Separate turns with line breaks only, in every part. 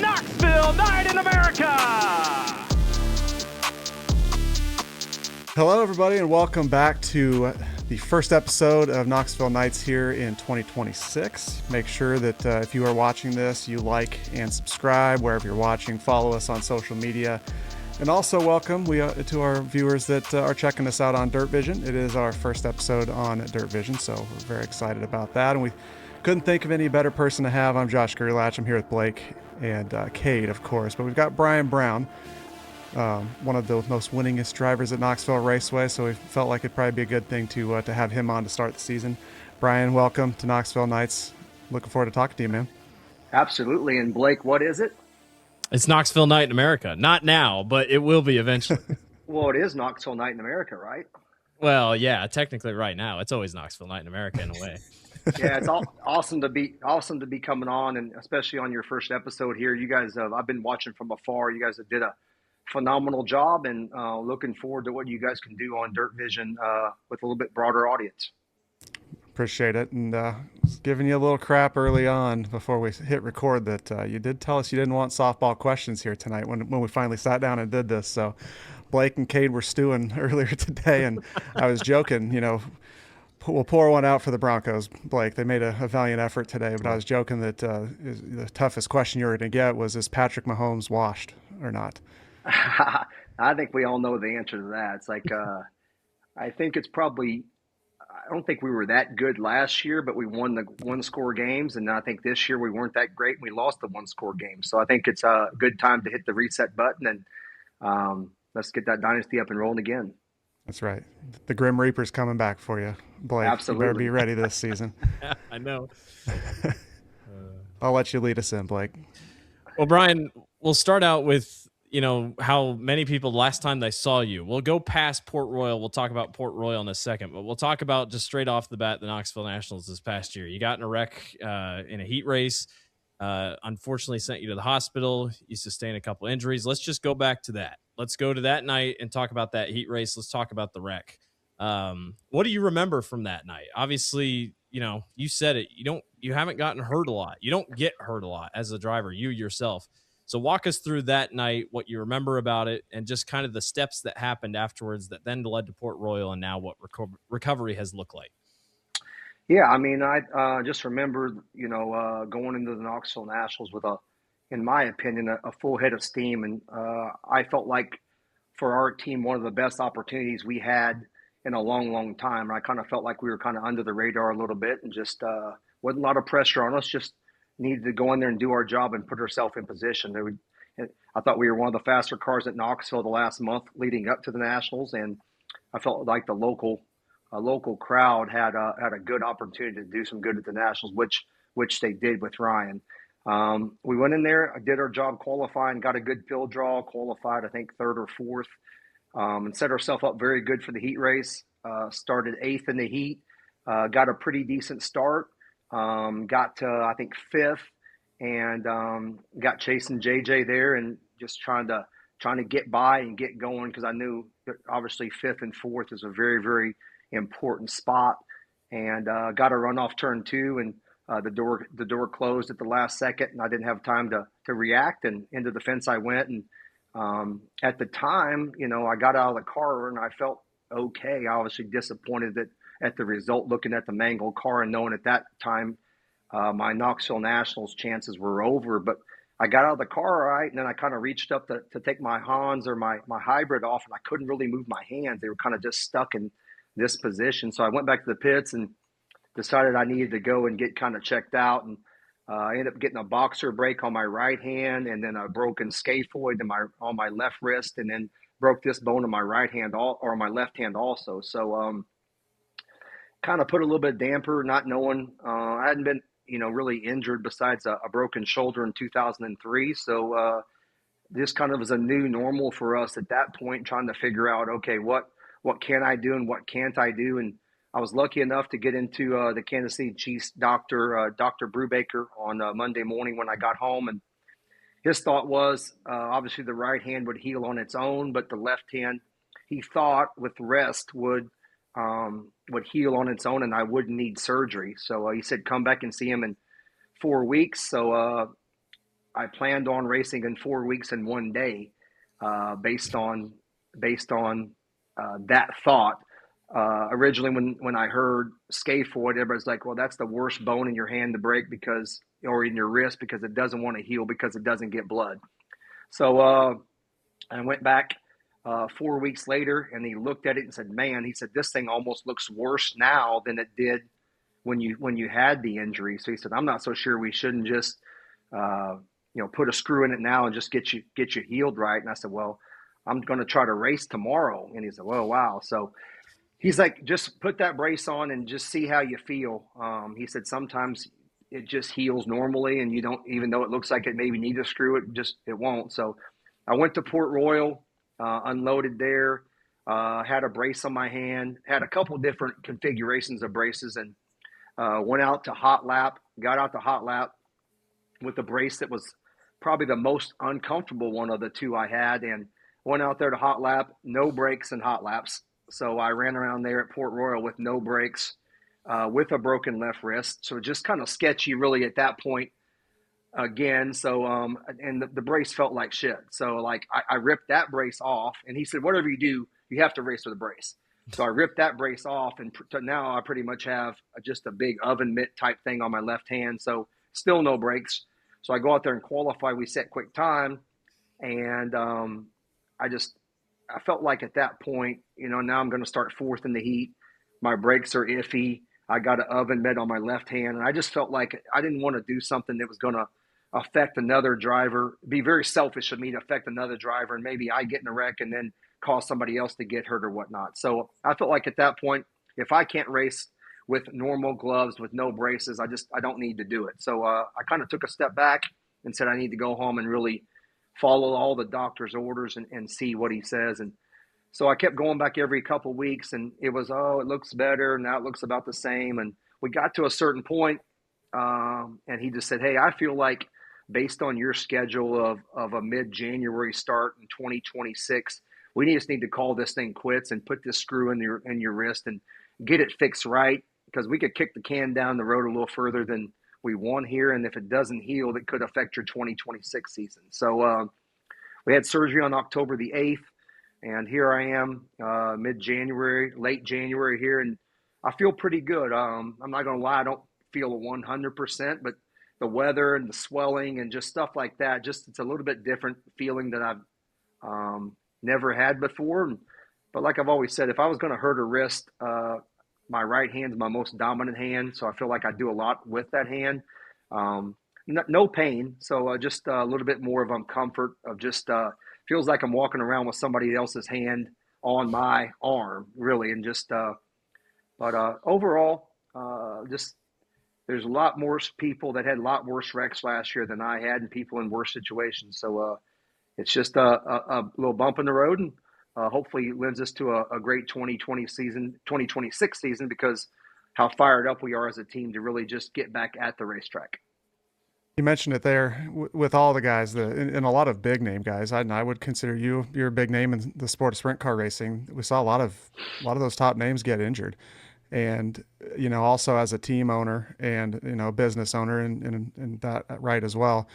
Knoxville Night in America!
Hello, everybody, and welcome back to the first episode of Knoxville Nights here in 2026. Make sure that if you are watching this, you like and subscribe wherever you're watching. Follow us on social media. And also welcome to our viewers that are checking us out on Dirt Vision. It is our first episode on Dirt Vision, so we're very excited about that. And we couldn't think of any better person to have. I'm Josh Gerlach. I'm here with Blake and Kade, of course. But we've got Brian Brown, one of the most winningest drivers at Knoxville Raceway, so we felt like it'd probably be a good thing to have him on to start the season. Brian, welcome to Knoxville Nights. Looking forward to talking to you, man.
Absolutely. And Blake, what is it?
It's Knoxville Night in America. Not now, but it will be eventually.
Well, it is Knoxville Night in America, right?
Well, yeah, technically right now. It's always Knoxville Night in America in a way.
Yeah, it's awesome to be coming on, and especially on your first episode here. You guys, I've been watching from afar. You guys did a phenomenal job, and looking forward to what you guys can do on Dirt Vision with a little bit broader audience.
Appreciate it. And was giving you a little crap early on before we hit record that you did tell us you didn't want softball questions here tonight when we finally sat down and did this. So Blake and Kade were stewing earlier today, and I was joking, we'll pour one out for the Broncos, Blake. They made a valiant effort today, but I was joking that the toughest question you were going to get was, is Patrick Mahomes washed or not?
I think we all know the answer to that. It's like, I think it's probably, I don't think we were that good last year, but we won the one-score games, and I think this year we weren't that great, and we lost the one-score games. So I think it's a good time to hit the reset button, and let's get that dynasty up and rolling again.
That's right. The Grim Reaper's coming back for you, Blake.
Absolutely.
You better be ready this season.
Yeah, I know.
I'll let you lead us in, Blake.
Well, Brian, we'll start out with how many people last time they saw you. We'll go past Port Royal. We'll talk about Port Royal in a second, but we'll talk about just straight off the bat the Knoxville Nationals this past year. You got in a wreck in a heat race. Unfortunately sent you to the hospital. You sustained a couple injuries. Let's just go back to that. Let's go to that night and talk about that heat race. Let's talk about the wreck. What do you remember from that night? Obviously, you said it. You haven't gotten hurt a lot. You don't get hurt a lot as a driver, you yourself. So walk us through that night, what you remember about it, and just kind of the steps that happened afterwards that then led to Port Royal and now what recovery has looked like.
Yeah, I mean, I just remember, going into the Knoxville Nationals with in my opinion, a full head of steam. And I felt like for our team, one of the best opportunities we had in a long, long time. I kind of felt like we were kind of under the radar a little bit, and just wasn't a lot of pressure on us, just needed to go in there and do our job and put ourselves in position. I thought we were one of the faster cars at Knoxville the last month leading up to the Nationals, and I felt like the local crowd had a good opportunity to do some good at the Nationals, which they did with Ryan. We went in there, did our job qualifying, got a good field draw, qualified I think third or fourth, and set ourselves up very good for the heat race. Started eighth in the heat, got a pretty decent start. Got to, I think, fifth, and got chasing JJ there and just trying to get by and get going, because I knew that obviously fifth and fourth is a very, very important spot, and got a run off turn two, and the door closed at the last second, and I didn't have time to react, and into the fence I went. And at the time, I got out of the car and I felt okay. Obviously disappointed at the result, looking at the mangled car and knowing at that time my Knoxville Nationals chances were over. But I got out of the car, all right, and then I kind of reached up to take my Hans or my hybrid off, and I couldn't really move my hands. They were kind of just stuck in this position. So I went back to the pits and decided I needed to go and get kind of checked out. And I ended up getting a boxer break on my right hand, and then a broken scaphoid on my left wrist, and then broke this bone in my right hand or my left hand also. So kind of put a little bit of damper, not knowing. I hadn't been, really injured besides a broken shoulder in 2003. So this kind of was a new normal for us at that point, trying to figure out, okay, what can I do and what can't I do? And I was lucky enough to get into the Kansas City Chiefs Dr. Brubaker on Monday morning when I got home. And his thought was obviously the right hand would heal on its own, but the left hand, he thought with rest would heal on its own and I wouldn't need surgery. So he said, come back and see him in 4 weeks. So I planned on racing in 4 weeks and 1 day, based on that thought. Originally, when I heard scaphoid, everybody's like, "Well, that's the worst bone in your hand to break or in your wrist because it doesn't want to heal because it doesn't get blood." So I went back 4 weeks later, and he looked at it and said, "Man," he said, "this thing almost looks worse now than it did when you had the injury." So he said, "I'm not so sure we shouldn't just put a screw in it now and just get you healed right." And I said, "Well, I'm going to try to race tomorrow." And he said, "Well, wow." So he's like, "Just put that brace on and just see how you feel." He said, "Sometimes it just heals normally, and you don't, even though it looks like it maybe need to screw it, it won't." So I went to Port Royal, unloaded there, had a brace on my hand, had a couple different configurations of braces, and went out to hot lap, got out to hot lap with a brace that was probably the most uncomfortable one of the two I had, and went out there to hot lap, no brakes in hot laps. So I ran around there at Port Royal with no brakes, with a broken left wrist. So just kind of sketchy really at that point again. So, and the brace felt like shit. So like I ripped that brace off, and he said, "Whatever you do, you have to race with a brace." So I ripped that brace off, and now I pretty much have just a big oven mitt type thing on my left hand. So still no brakes. So I go out there and qualify. We set quick time, and I felt like at that point, now I'm going to start fourth in the heat. My brakes are iffy. I got an oven mitt on my left hand, and I just felt like I didn't want to do something that was going to affect another driver. It'd be very selfish of me to affect another driver, and maybe I get in a wreck and then cause somebody else to get hurt or whatnot. So I felt like at that point, if I can't race with normal gloves, with no braces, I don't need to do it. So I kind of took a step back and said I need to go home and really follow all the doctor's orders and see what he says. And so I kept going back every couple of weeks, and it was, it looks better. Now it looks about the same. And we got to a certain point, and he just said, "Hey, I feel like based on your schedule of a mid-January start in 2026, we just need to call this thing quits and put this screw in your wrist and get it fixed right, because we could kick the can down the road a little further than we want here. And if it doesn't heal, it could affect your 2026 season." So we had surgery on October the 8th, and here I am, mid-January, late January here, and I feel pretty good. I'm not going to lie, I don't feel 100%, but the weather and the swelling and just stuff like that, it's a little bit different feeling that I've never had before. But like I've always said, if I was going to hurt a wrist, my right hand's my most dominant hand, so I feel like I do a lot with that hand. No pain, so just a little bit more of comfort of just feels like I'm walking around with somebody else's hand on my arm, really, and just but overall, just there's a lot more people that had a lot worse wrecks last year than I had, and people in worse situations. So it's just a little bump in the road, and hopefully lends us to a great 2026 season, because how fired up we are as a team to really just get back at the racetrack.
You mentioned it there with all the guys, and a lot of big name guys. I would consider you're a big name in the sport of sprint car racing. We saw a lot of those top names get injured, and also as a team owner and business owner and that right as well.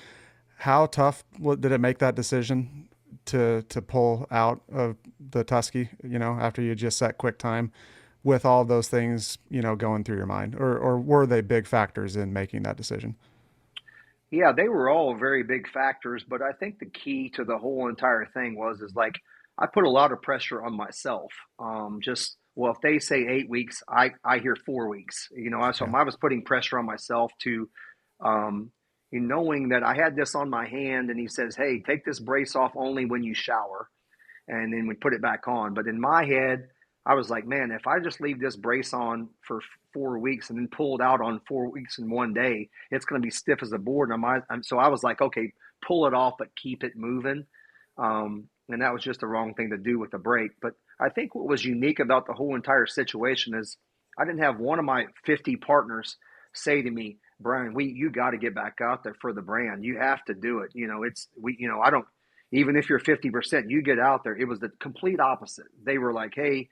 How tough did it make that decision to pull out of the Tusky? After you just set quick time, with all those things going through your mind, or were they big factors in making that decision?
Yeah, they were all very big factors, but I think the key to the whole entire thing is like I put a lot of pressure on myself. If they say 8 weeks, I hear 4 weeks. So I was putting pressure on myself to, knowing that I had this on my hand, and he says, "Hey, take this brace off only when you shower," and then we put it back on. But in my head, I was like, man, if I just leave this brace on for 4 weeks and then pull it out on 4 weeks in 1 day, it's going to be stiff as a board. So I was like, okay, pull it off, but keep it moving. And that was just the wrong thing to do with the brake. But I think what was unique about the whole entire situation is I didn't have one of my 50 partners say to me, "Brian, you got to get back out there for the brand. You have to do it. I don't, even if you're 50%, you get out there." It was the complete opposite. They were like, "Hey,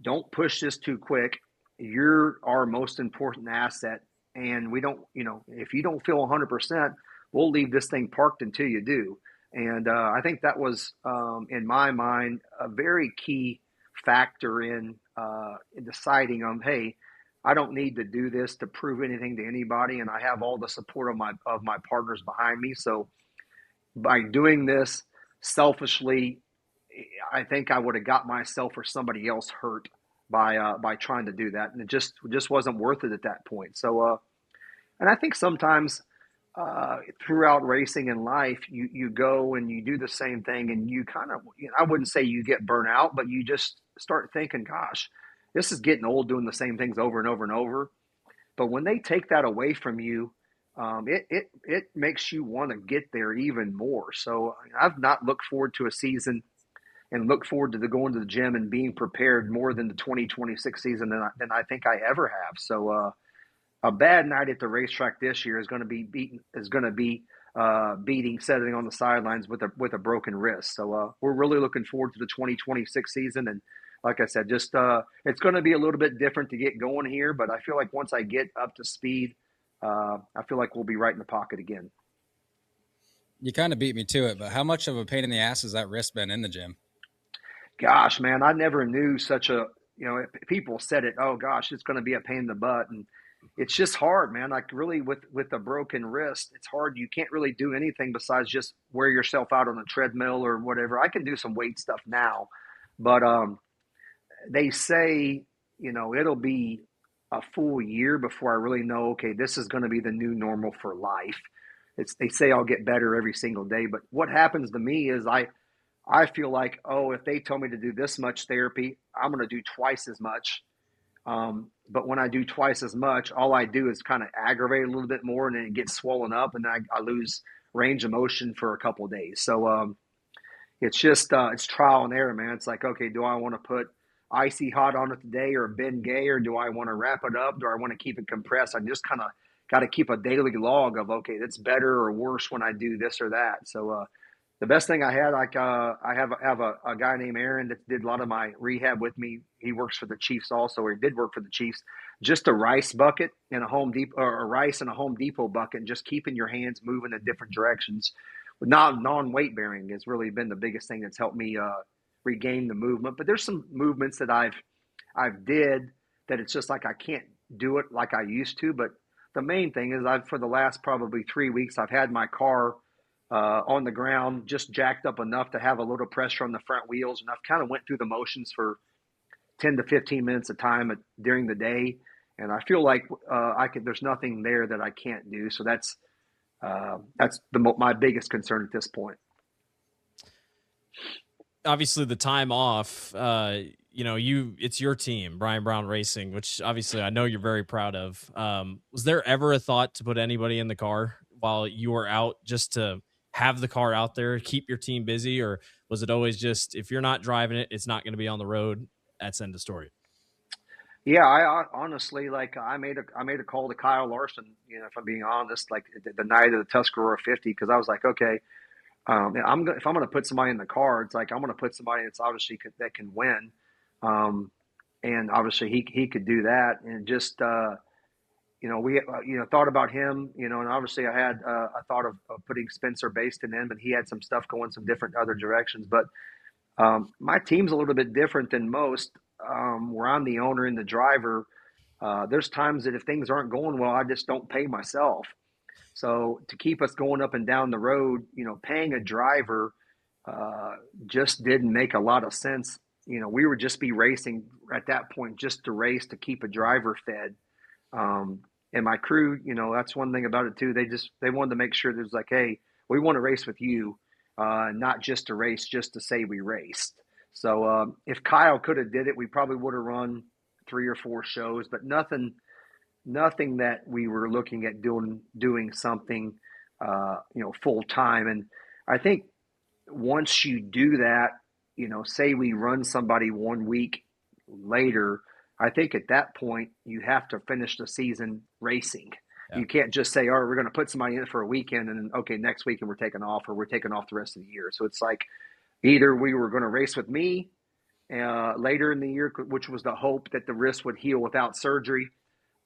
don't push this too quick. You're our most important asset. And we don't, if you don't feel 100%, we'll leave this thing parked until you do. And I think that was, in my mind, a very key factor in deciding on, hey, I don't need to do this to prove anything to anybody, and I have all the support of my partners behind me. So by doing this selfishly, I think I would have got myself or somebody else hurt by trying to do that, and it just wasn't worth it at that point. So, and I think sometimes throughout racing in life, you go and you do the same thing, and you kind of, I wouldn't say you get burnt out, but you just start thinking, gosh, this is getting old doing the same things over and over and over. But when they take that away from you, it makes you want to get there even more. So I've not looked forward to a season and look forward to going to the gym and being prepared more than the 2026 season than I think I ever have. So a bad night at the racetrack this year is going to be beating sitting on the sidelines with a broken wrist. So we're really looking forward to the 2026 season. And like I said, just it's going to be a little bit different to get going here, but I feel like once I get up to speed, I feel like we'll be right in the pocket again.
You kind of beat me to it, but how much of a pain in the ass has that wrist been in the gym?
Gosh, man, I never knew such a, people said it, oh gosh, it's going to be a pain in the butt. And it's just hard, man. Like really with a broken wrist, it's hard. You can't really do anything besides just wear yourself out on a treadmill or whatever. I can do some weight stuff now, but they say, it'll be a full year before I really know, okay, this is going to be the new normal for life. They say I'll get better every single day, but what happens to me is I feel like, oh, if they tell me to do this much therapy, I'm going to do twice as much. But when I do twice as much, all I do is kind of aggravate a little bit more, and then it gets swollen up, and I lose range of motion for a couple of days. So it's just it's trial and error, man. It's like, okay, do I want to put icy hot on it today or Ben Gay, or do I want to wrap it up? Do I want to keep it compressed? I just kind of got to keep a daily log of, okay, that's better or worse when I do this or that. So the best thing I had, I have a guy named Aaron that did a lot of my rehab with me. He works for the Chiefs also, or he did work for the Chiefs. Just a rice bucket and a Home Depot, or a rice and a Home Depot bucket, and just keeping your hands moving in different directions. Non-weight bearing has really been the biggest thing that's helped me regain the movement. But there's some movements that I've did that it's just like I can't do it like I used to. But the main thing is for the last probably 3 weeks, I've had my car on the ground, just jacked up enough to have a little pressure on the front wheels. And I've kind of went through the motions for 10 to 15 minutes of time during the day. And I feel like there's nothing there that I can't do. So that's my biggest concern at this point.
Obviously the time off, it's your team, Brian Brown Racing, which obviously I know you're very proud of. Was there ever a thought to put anybody in the car while you were out, just to have the car out there, keep your team busy? Or was it always just, if you're not driving it, it's not going to be on the road? That's end of story.
Yeah, I honestly, I made a call to Kyle Larson, if I'm being honest, like the night of the Tuscarora 50, because I was like, okay, if I'm going to put somebody in the car, it's like I'm going to put somebody that's obviously that can win, and obviously he could do that, and just we thought about him, and obviously I had a thought of putting Spencer Baston in, but he had some stuff going some different other directions. But my team's a little bit different than most, where I'm the owner and the driver. There's times that if things aren't going well, I just don't pay myself. So to keep us going up and down the road, paying a driver just didn't make a lot of sense. We would just be racing at that point just to race to keep a driver fed. And my crew, that's one thing about it too. They wanted to make sure there's like, hey, we want to race with you, not just to race, just to say we raced. So if Kyle could have did it, we probably would have run 3 or 4 shows, but nothing that we were looking at doing something, full time. And I think once you do that, say we run somebody 1 week later, I think at that point you have to finish the season racing. Yeah. You can't just say, oh, we're going to put somebody in for a weekend and then, okay, next weekend we're taking off, or we're taking off the rest of the year. So it's like either we were going to race with me later in the year, which was the hope that the wrist would heal without surgery,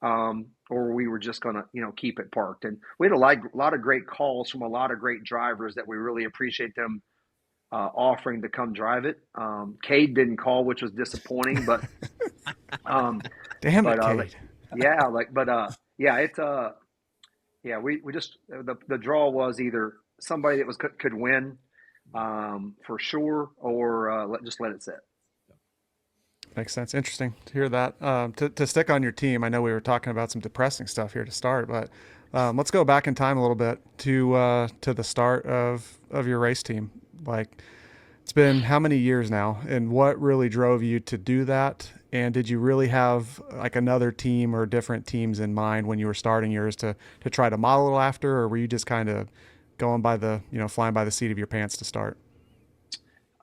or we were just going to, keep it parked. And we had a lot of great calls from a lot of great drivers that we really appreciate them offering to come drive it. Kade didn't call, which was disappointing, but
Damn it,
but
Kade.
we just the draw was either somebody that could win for sure, or just let it sit.
Makes sense. Interesting to hear that. To stick on your team, I know we were talking about some depressing stuff here to start, but let's go back in time a little bit to the start of your race team. Like, it's been how many years now, and what really drove you to do that? And did you really have like another team or different teams in mind when you were starting yours to try to model after, or were you just kind of going by the, flying by the seat of your pants to start?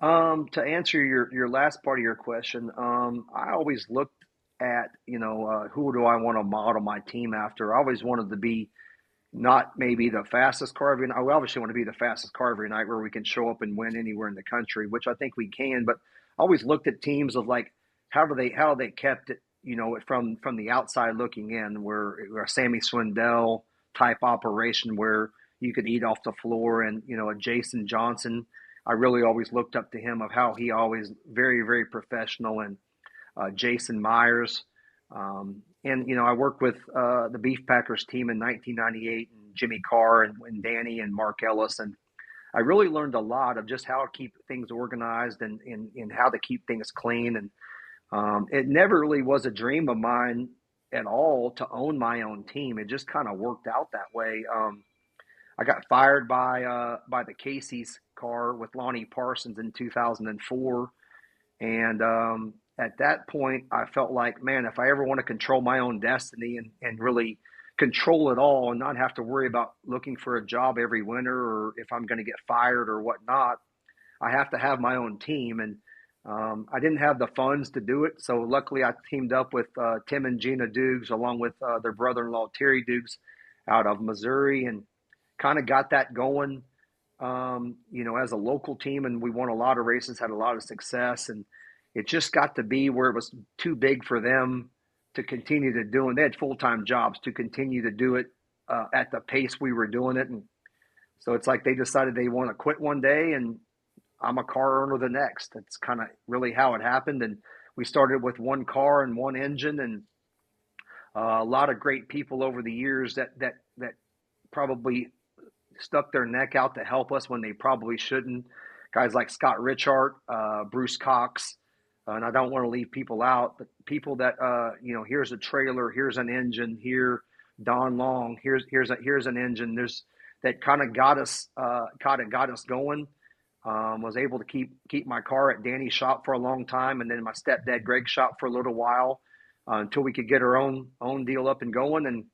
To answer your last part of your question, I always looked at, who do I want to model my team after? I always wanted to be not maybe the fastest car every night. I obviously want to be the fastest car every night where we can show up and win anywhere in the country, which I think we can. But I always looked at teams of like, how they kept it, from the outside looking in, where a Sammy Swindell type operation where you could eat off the floor, and a Jason Johnson. I really always looked up to him of how he always very, very professional, and Jason Myers. And I worked with the Beef Packers team in 1998, and Jimmy Carr and Danny and Mark Ellis. And I really learned a lot of just how to keep things organized and how to keep things clean. And it never really was a dream of mine at all to own my own team. It just kind of worked out that way. I got fired by the Casey's car with Lonnie Parsons in 2004. And at that point, I felt like, man, if I ever want to control my own destiny and really control it all and not have to worry about looking for a job every winter or if I'm going to get fired or whatnot, I have to have my own team. And I didn't have the funds to do it. So luckily I teamed up with Tim and Gina Dukes, along with their brother-in-law, Terry Dukes, out of Missouri, and kind of got that going, as a local team. And we won a lot of races, had a lot of success. And it just got to be where it was too big for them to continue to do. And they had full-time jobs to continue to do it at the pace we were doing it. And so it's like they decided they want to quit one day, and I'm a car owner the next. That's kind of really how it happened. And we started with one car and one engine, and a lot of great people over the years that probably stuck their neck out to help us when they probably shouldn't. Guys like Scott Richard, Bruce Cox, and I don't want to leave people out, but people that here's a trailer, here's an engine, here Don Long, here's an engine. There's that kind of got us going. Was able to keep my car at Danny's shop for a long time, and then my stepdad Greg's shop for a little while until we could get our own deal up and going. And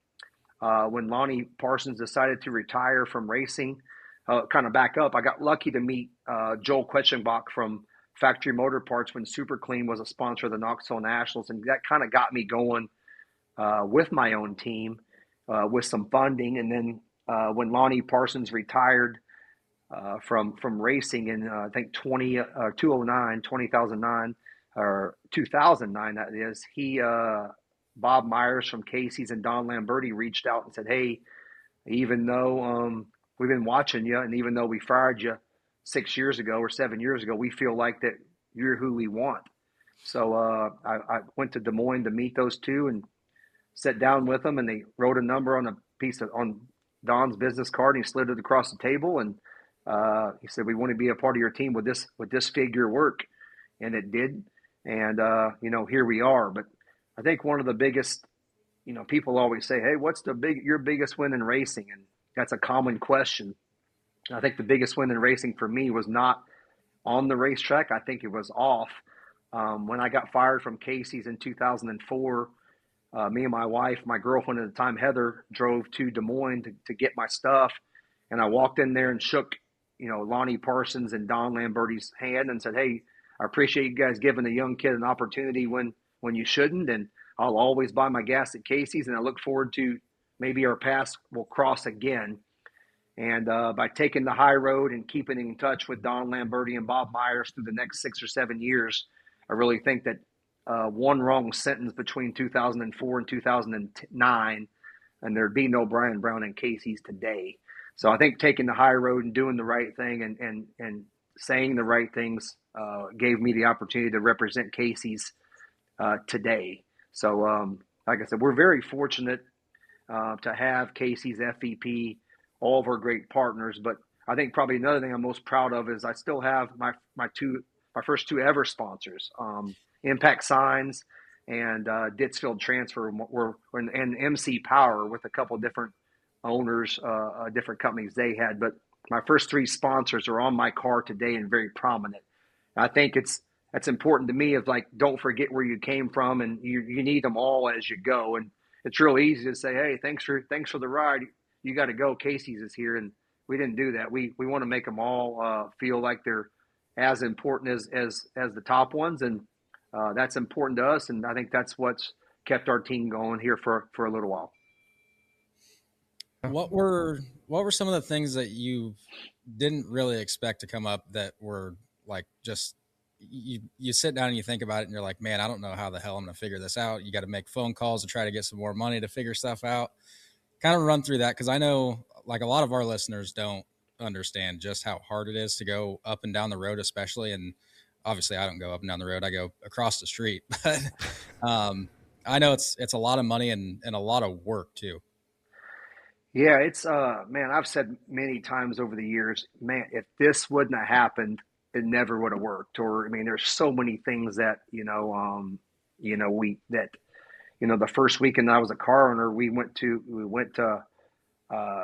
when Lonnie Parsons decided to retire from racing, kind of back up, I got lucky to meet Joel Quetchenbach from Factory Motor Parts when Super Clean was a sponsor of the Knoxville Nationals, and that kind of got me going with my own team with some funding. And then when Lonnie Parsons retired from racing in I think 2009 or 2009, that is, he Bob Myers from Casey's and Don Lamberti reached out and said, hey, even though we've been watching you, and even though we fired you 6 years ago or 7 years ago, we feel like that you're who we want. So I went to Des Moines to meet those two and sat down with them, and they wrote a number on on Don's business card, and he slid it across the table, and he said, we want to be a part of your team with this figure work. And it did. And, here we are. But I think one of the biggest, people always say, hey, what's your biggest win in racing? And that's a common question. I think the biggest win in racing for me was not on the racetrack. I think it was off. When I got fired from Casey's in 2004, me and my wife, my girlfriend at the time, Heather, drove to Des Moines to get my stuff. And I walked in there and shook, Lonnie Parsons and Don Lamberti's hand and said, hey, I appreciate you guys giving a young kid an opportunity when you shouldn't. And I'll always buy my gas at Casey's, and I look forward to maybe our paths will cross again. And by taking the high road and keeping in touch with Don Lamberti and Bob Myers through the next 6 or 7 years, I really think that one wrong sentence between 2004 and 2009, and there'd be no Brian Brown and Casey's today. So I think taking the high road and doing the right thing and saying the right things gave me the opportunity to represent Casey's today. So, like I said, we're very fortunate to have Casey's, FVP, all of our great partners. But I think probably another thing I'm most proud of is I still have my first two ever sponsors, Impact Signs and Dittsfield Transfer, and MC Power, with a couple of different owners, different companies they had. But my first three sponsors are on my car today and very prominent. I think that's important to me, of like, don't forget where you came from, and you need them all as you go. And it's real easy to say, hey, thanks for the ride. You got to go. Casey's is here. And we didn't do that. We want to make them all feel like they're as important as the top ones. And that's important to us. And I think that's what's kept our team going here for a little while.
What were some of the things that you didn't really expect to come up that were like, just you sit down and you think about it and you're like, man, I don't know how the hell I'm going to figure this out. You got to make phone calls to try to get some more money to figure stuff out. Kind of run through that, because I know like a lot of our listeners don't understand just how hard it is to go up and down the road, especially. And obviously I don't go up and down the road. I go across the street, but I know it's a lot of money and a lot of work too.
Yeah, it's man, I've said many times over the years, man, if this wouldn't have happened, it never would have worked. Or I mean, there's so many things that the first weekend I was a car owner, we went to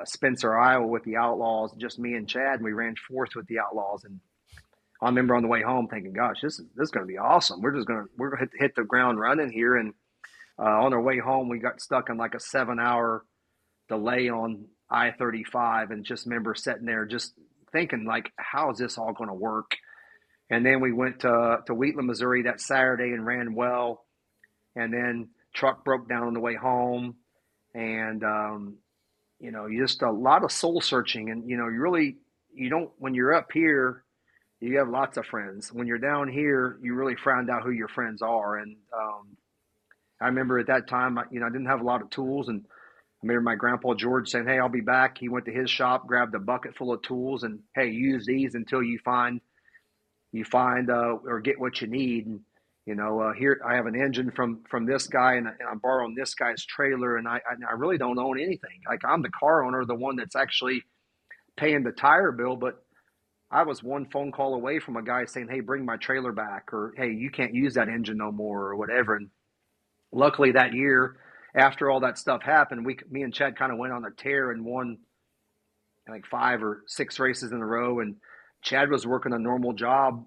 Spencer, Iowa with the Outlaws, just me and Chad, and we ran fourth with the Outlaws. And I remember on the way home thinking, gosh, this is going to be awesome. We're going to hit the ground running here. And on our way home, we got stuck in like a 7-hour delay on I-35, and just remember sitting there just thinking, like, how is this all going to work? And then we went to Wheatland, Missouri that Saturday and ran well. And then truck broke down on the way home. And, just a lot of soul searching. And, you don't, when you're up here, you have lots of friends. When you're down here, you really find out who your friends are. And I remember at that time, I didn't have a lot of tools. And I remember my grandpa George saying, hey, I'll be back. He went to his shop, grabbed a bucket full of tools, and, hey, use these until you find or get what you need. And, here I have an engine from this guy, and I'm borrowing this guy's trailer, and I really don't own anything. Like, I'm the car owner, the one that's actually paying the tire bill, but I was one phone call away from a guy saying, hey, bring my trailer back, or, hey, you can't use that engine no more, or whatever. And luckily that year, after all that stuff happened, me and Chad kind of went on a tear and won like 5 or 6 races in a row. And Chad was working a normal job,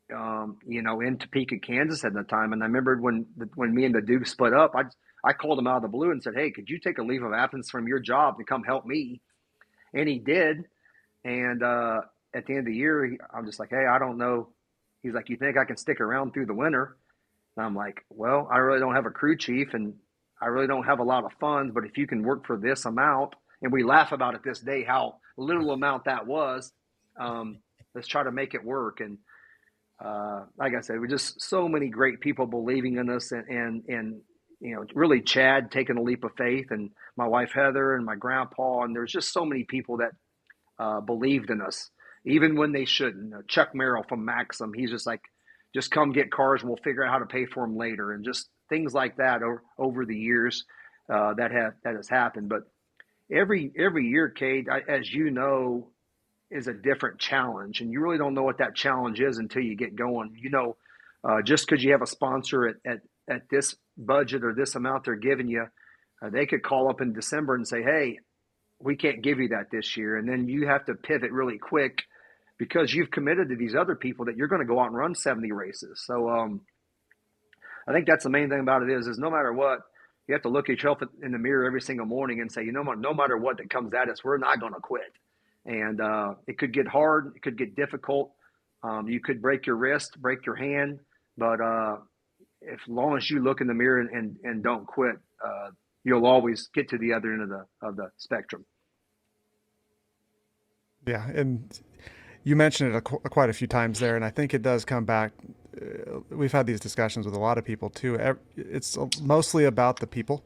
in Topeka, Kansas at the time. And I remember when me and the Duke split up, I called him out of the blue and said, hey, could you take a leave of absence from your job to come help me? And he did. And at the end of the year, I'm just like, hey, I don't know. He's like, you think I can stick around through the winter? And I'm like, well, I really don't have a crew chief, and I really don't have a lot of funds, but if you can work for this amount, and we laugh about it this day, how little amount that was, let's try to make it work. And like I said, we're just so many great people believing in us, and really Chad taking a leap of faith, and my wife Heather, and my grandpa, and there's just so many people that believed in us, even when they shouldn't. Chuck Merrill from Maxim, he's just like, just come get cars and we'll figure out how to pay for them later. And just things like that over the years that has happened. But every year, Kade, as you know, is a different challenge. And you really don't know what that challenge is until you get going. Just because you have a sponsor at this budget or this amount they're giving you, they could call up in December and say, hey, we can't give you that this year. And then you have to pivot really quick, because you've committed to these other people that you're going to go out and run 70 races. So I think that's the main thing about it is no matter what, you have to look at yourself in the mirror every single morning and say, no matter what that comes at us, we're not going to quit. And it could get hard. It could get difficult. You could break your wrist, break your hand. But as long as you look in the mirror and don't quit, you'll always get to the other end of the spectrum.
Yeah, and you mentioned it quite a few times there, and I think it does come back we've had these discussions with a lot of people too. It's mostly about the people.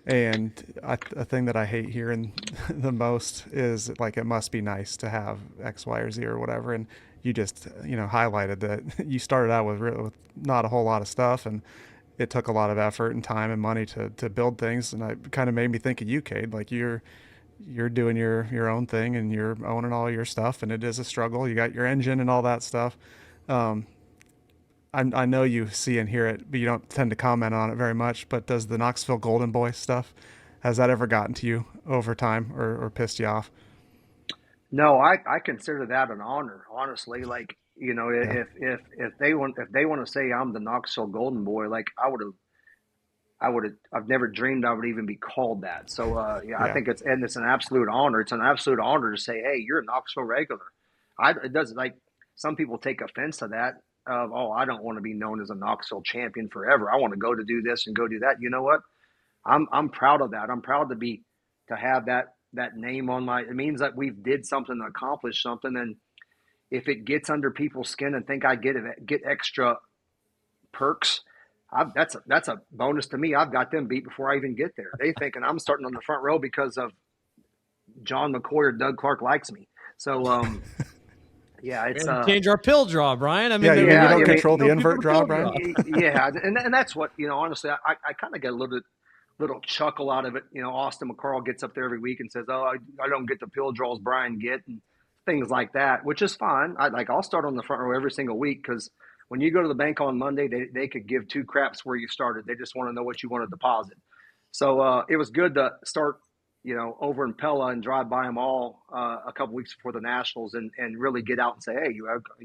And a thing that I hate hearing the most is like, it must be nice to have X, Y, or Z or whatever. And you just, highlighted that you started out with not a whole lot of stuff, and it took a lot of effort and time and money to build things. And it kind of made me think of you, Kade. Like you're doing your own thing and you're owning all your stuff, and it is a struggle. You got your engine and all that stuff. Um, I know you see and hear it, but you don't tend to comment on it very much. But does the Knoxville Golden Boy stuff, has that ever gotten to you over time, or pissed you off?
No, I consider that an honor, honestly. Like,
Yeah.
if they want to say I'm the Knoxville Golden Boy, like I've never dreamed I would even be called that. So yeah, I
Yeah.
think it's an absolute honor. It's an absolute honor to say, hey, you're a Knoxville regular. It doesn't, like, some people take offense to that. Oh, I don't want to be known as a Knoxville champion forever. I want to go to do this and go do that. You know what? I'm proud of that. I'm proud to have that name on my. It means that we've did something to accomplish something. And if it gets under people's skin and think I get extra perks, that's a bonus to me. I've got them beat before I even get there. They thinking I'm starting on the front row because of John McCoy or Doug Clark likes me. So yeah,
We
it's
had to change our pill draw, Brian. I mean,
Yeah, you
yeah,
don't
I mean,
control the
no people
invert
to
draw,
pill
Brian.
yeah, and that's what, honestly, I kind of get a little chuckle out of it. Austin McCarl gets up there every week and says, "Oh, I don't get the pill draws Brian get," and things like that, which is fine. I'll start on the front row every single week, because when you go to the bank on Monday, they could give two craps where you started. They just want to know what you want to deposit. So it was good to start, over in Pella and drive by them all a couple weeks before the Nationals, and really get out and say, hey,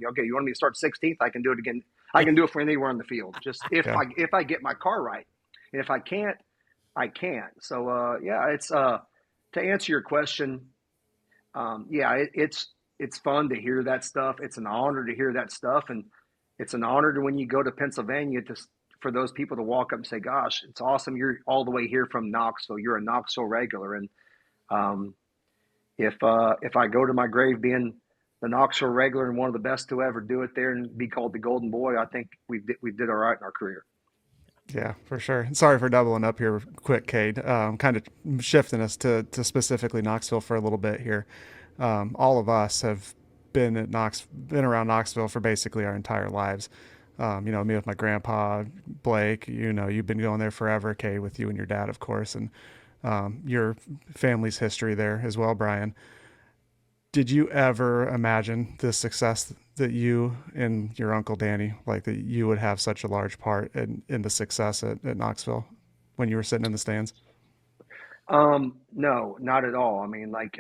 okay, you want me to start 16th? I can do it again. I can do it for anywhere on the field. Just
Yeah.
if I get my car right, and if I can't, I can't. So yeah, it's to answer your question. Yeah, it's fun to hear that stuff. It's an honor to hear that stuff, and it's an honor to, when you go to Pennsylvania, for those people to walk up and say, "Gosh, it's awesome! You're all the way here from Knoxville. You're a Knoxville regular." And um, if I go to my grave being the Knoxville regular and one of the best to ever do it there and be called the Golden Boy, I think we did all right in our career.
Yeah, for sure. Sorry for doubling up here quick, Kade. Kind of shifting us to specifically Knoxville for a little bit here. All of us have been around Knoxville for basically our entire lives. Me with my grandpa, Blake, you've been going there forever, Kade, with you and your dad, of course, and your family's history there as well, Brian. Did you ever imagine the success that you and your uncle Danny, like, that you would have such a large part in the success at Knoxville when you were sitting in the stands?
No, not at all. I mean, like,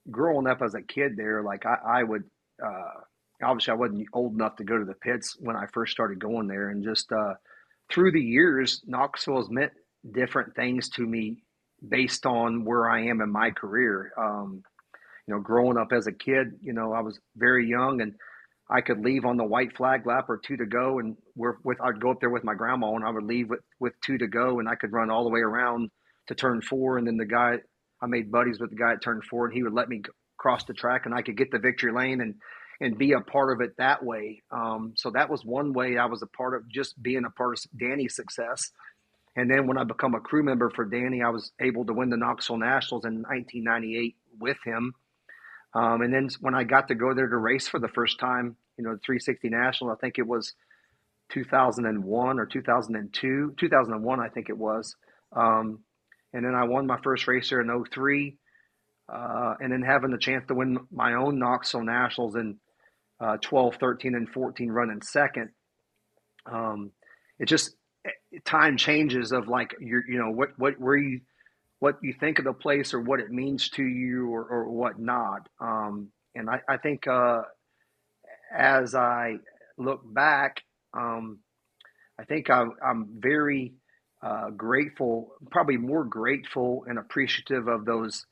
growing up as a kid there, like I would, obviously I wasn't old enough to go to the pits when I first started going there. And just, through the years, Knoxville has meant different things to me based on where I am in my career. Growing up as a kid, I was very young, and I could leave on the white flag lap or two to go, and I'd go up there with my grandma, and I would leave with two to go, and I could run all the way around to turn four, and then I made buddies with the guy at turn four, and he would let me cross the track, and I could get the victory lane and be a part of it that way. So that was one way I was a part of, just being a part of Danny's success. And then when I become a crew member for Danny, I was able to win the Knoxville Nationals in 1998 with him. And then when I got to go there to race for the first time, the 360 National, I think it was 2001 or 2002, 2001, I think it was. And then I won my first race there in 2003. And then having the chance to win my own Knoxville Nationals in 12, 13, and 14, running second. It just, time changes of, like, what you think of the place or what it means to you, or whatnot. And I think as I look back, I think I'm very grateful, probably more grateful and appreciative of those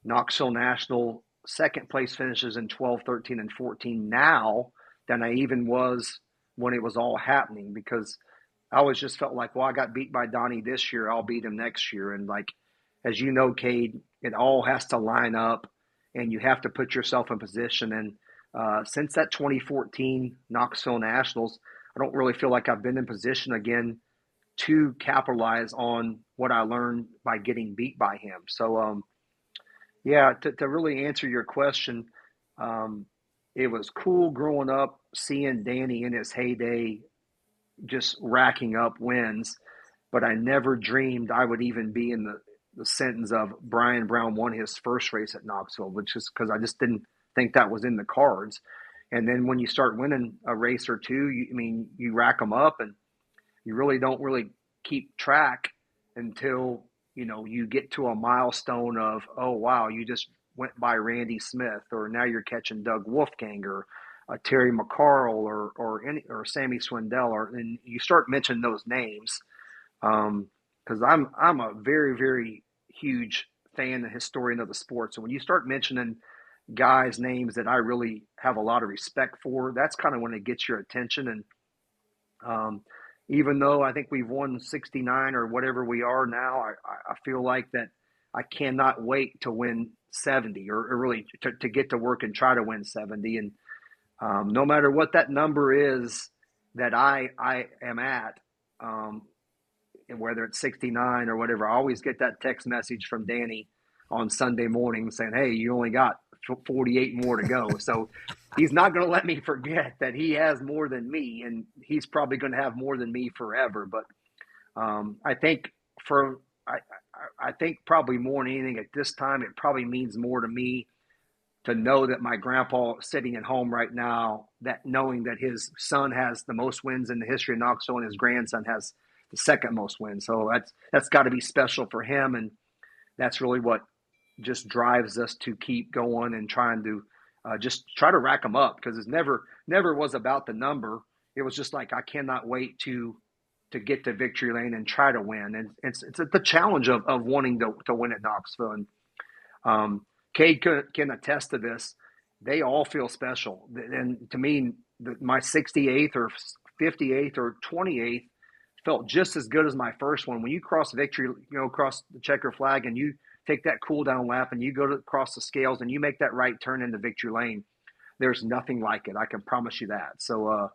Knoxville National second place finishes in 12, 13, and 14 now than I even was when it was all happening, because I always just felt like, well, I got beat by Donnie this year, I'll beat him next year. And, like, as you know, Kade, it all has to line up, and you have to put yourself in position. And since that 2014 Knoxville Nationals, don't really feel like I've been in position again to capitalize on what I learned by getting beat by him. So, yeah, to really answer your question, it was cool growing up seeing Danny in his heyday just racking up wins, but I never dreamed I would even be in the sentence of Brian Brown won his first race at Knoxville, which is because I just didn't think that was in the cards. And then when you start winning a race or two, you rack them up, and you really don't really keep track until, you get to a milestone of, oh, wow, you just went by Randy Smith, or now you're catching Doug Wolfgang, or Terry McCarl, or Sammy Swindell, and you start mentioning those names, because I'm a very, very huge fan and historian of the sport. So when you start mentioning guys' names that I really have a lot of respect for, that's kind of when it gets your attention. And even though I think we've won 69 or whatever we are now, I feel like that I cannot wait to win 70, or really to get to work and try to win 70. And no matter what that number is that I am at, and whether it's 69 or whatever, I always get that text message from Danny on Sunday morning saying, hey, you only got 48 more to go. So he's not going to let me forget that he has more than me, and he's probably going to have more than me forever. But I think I think probably more than anything at this time, it probably means more to me to know that my grandpa sitting at home right now, that knowing that his son has the most wins in the history of Knoxville and his grandson has the second most wins. So that's got to be special for him. And that's really what just drives us to keep going and trying to just try to rack them up, because it's never was about the number. It was just like, I cannot wait to get to victory lane and try to win. And it's the challenge of wanting to win at Knoxville. And Kade can attest to this. They all feel special. And to me, my 68th or 58th or 28th felt just as good as my first one. When you cross victory, across the checker flag, and you take that cool down lap and you go to cross the scales and you make that right turn into victory lane, there's nothing like it. I can promise you that. So,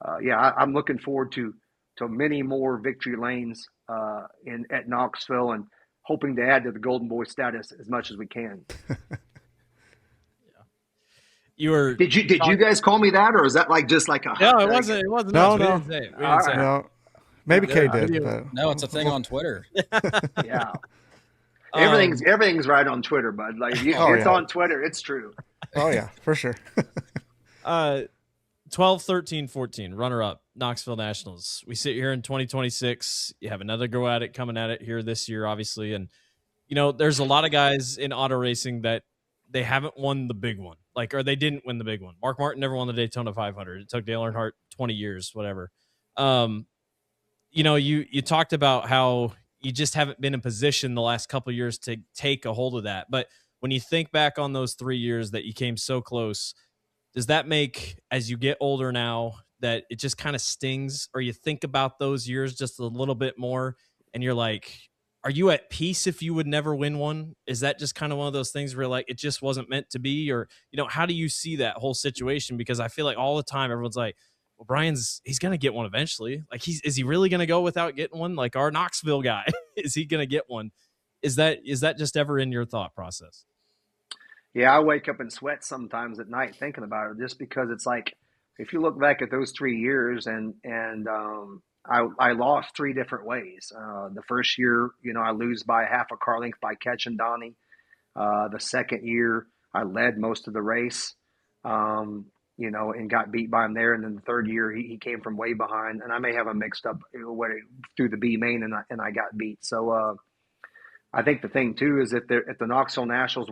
I'm looking forward to many more victory lanes at Knoxville, and hoping to add to the Golden Boy status as much as we can. Did you guys call me that, or is that just like a
no? It wasn't. It wasn't.
No,
us.
no.
We didn't say it. We didn't say it.
No. Maybe
Yeah.
Kade did. But...
No, it's a thing on Twitter.
Yeah. Everything's right on Twitter, bud. Like, it's on Twitter, it's true.
Oh yeah, for sure.
12, 13, 14, runner-up, Knoxville Nationals. We sit here in 2026. You have another go at it coming at it here this year, obviously. And, there's a lot of guys in auto racing that they haven't won the big one, or they didn't win the big one. Mark Martin never won the Daytona 500. It took Dale Earnhardt 20 years, whatever. You talked about how you just haven't been in position the last couple of years to take a hold of that. But when you think back on those 3 years that you came so close, does that make, as you get older now, that it just kind of stings, or you think about those years just a little bit more and you're like, are you at peace if you would never win one? Is that just kind of one of those things where it just wasn't meant to be? Or, how do you see that whole situation? Because I feel like all the time everyone's like, well, he's going to get one eventually. Is he really going to go without getting one? Like our Knoxville guy, is he going to get one? Is that just ever in your thought process?
Yeah, I wake up and sweat sometimes at night thinking about it, just because it's like, if you look back at those 3 years, and I lost three different ways. The first year, I lose by half a car length by catching Donnie. The second year, I led most of the race, and got beat by him there. And then the third year, he came from way behind, and I may have him mixed up through the B main, and I got beat. So I think the thing too is if the Knoxville Nationals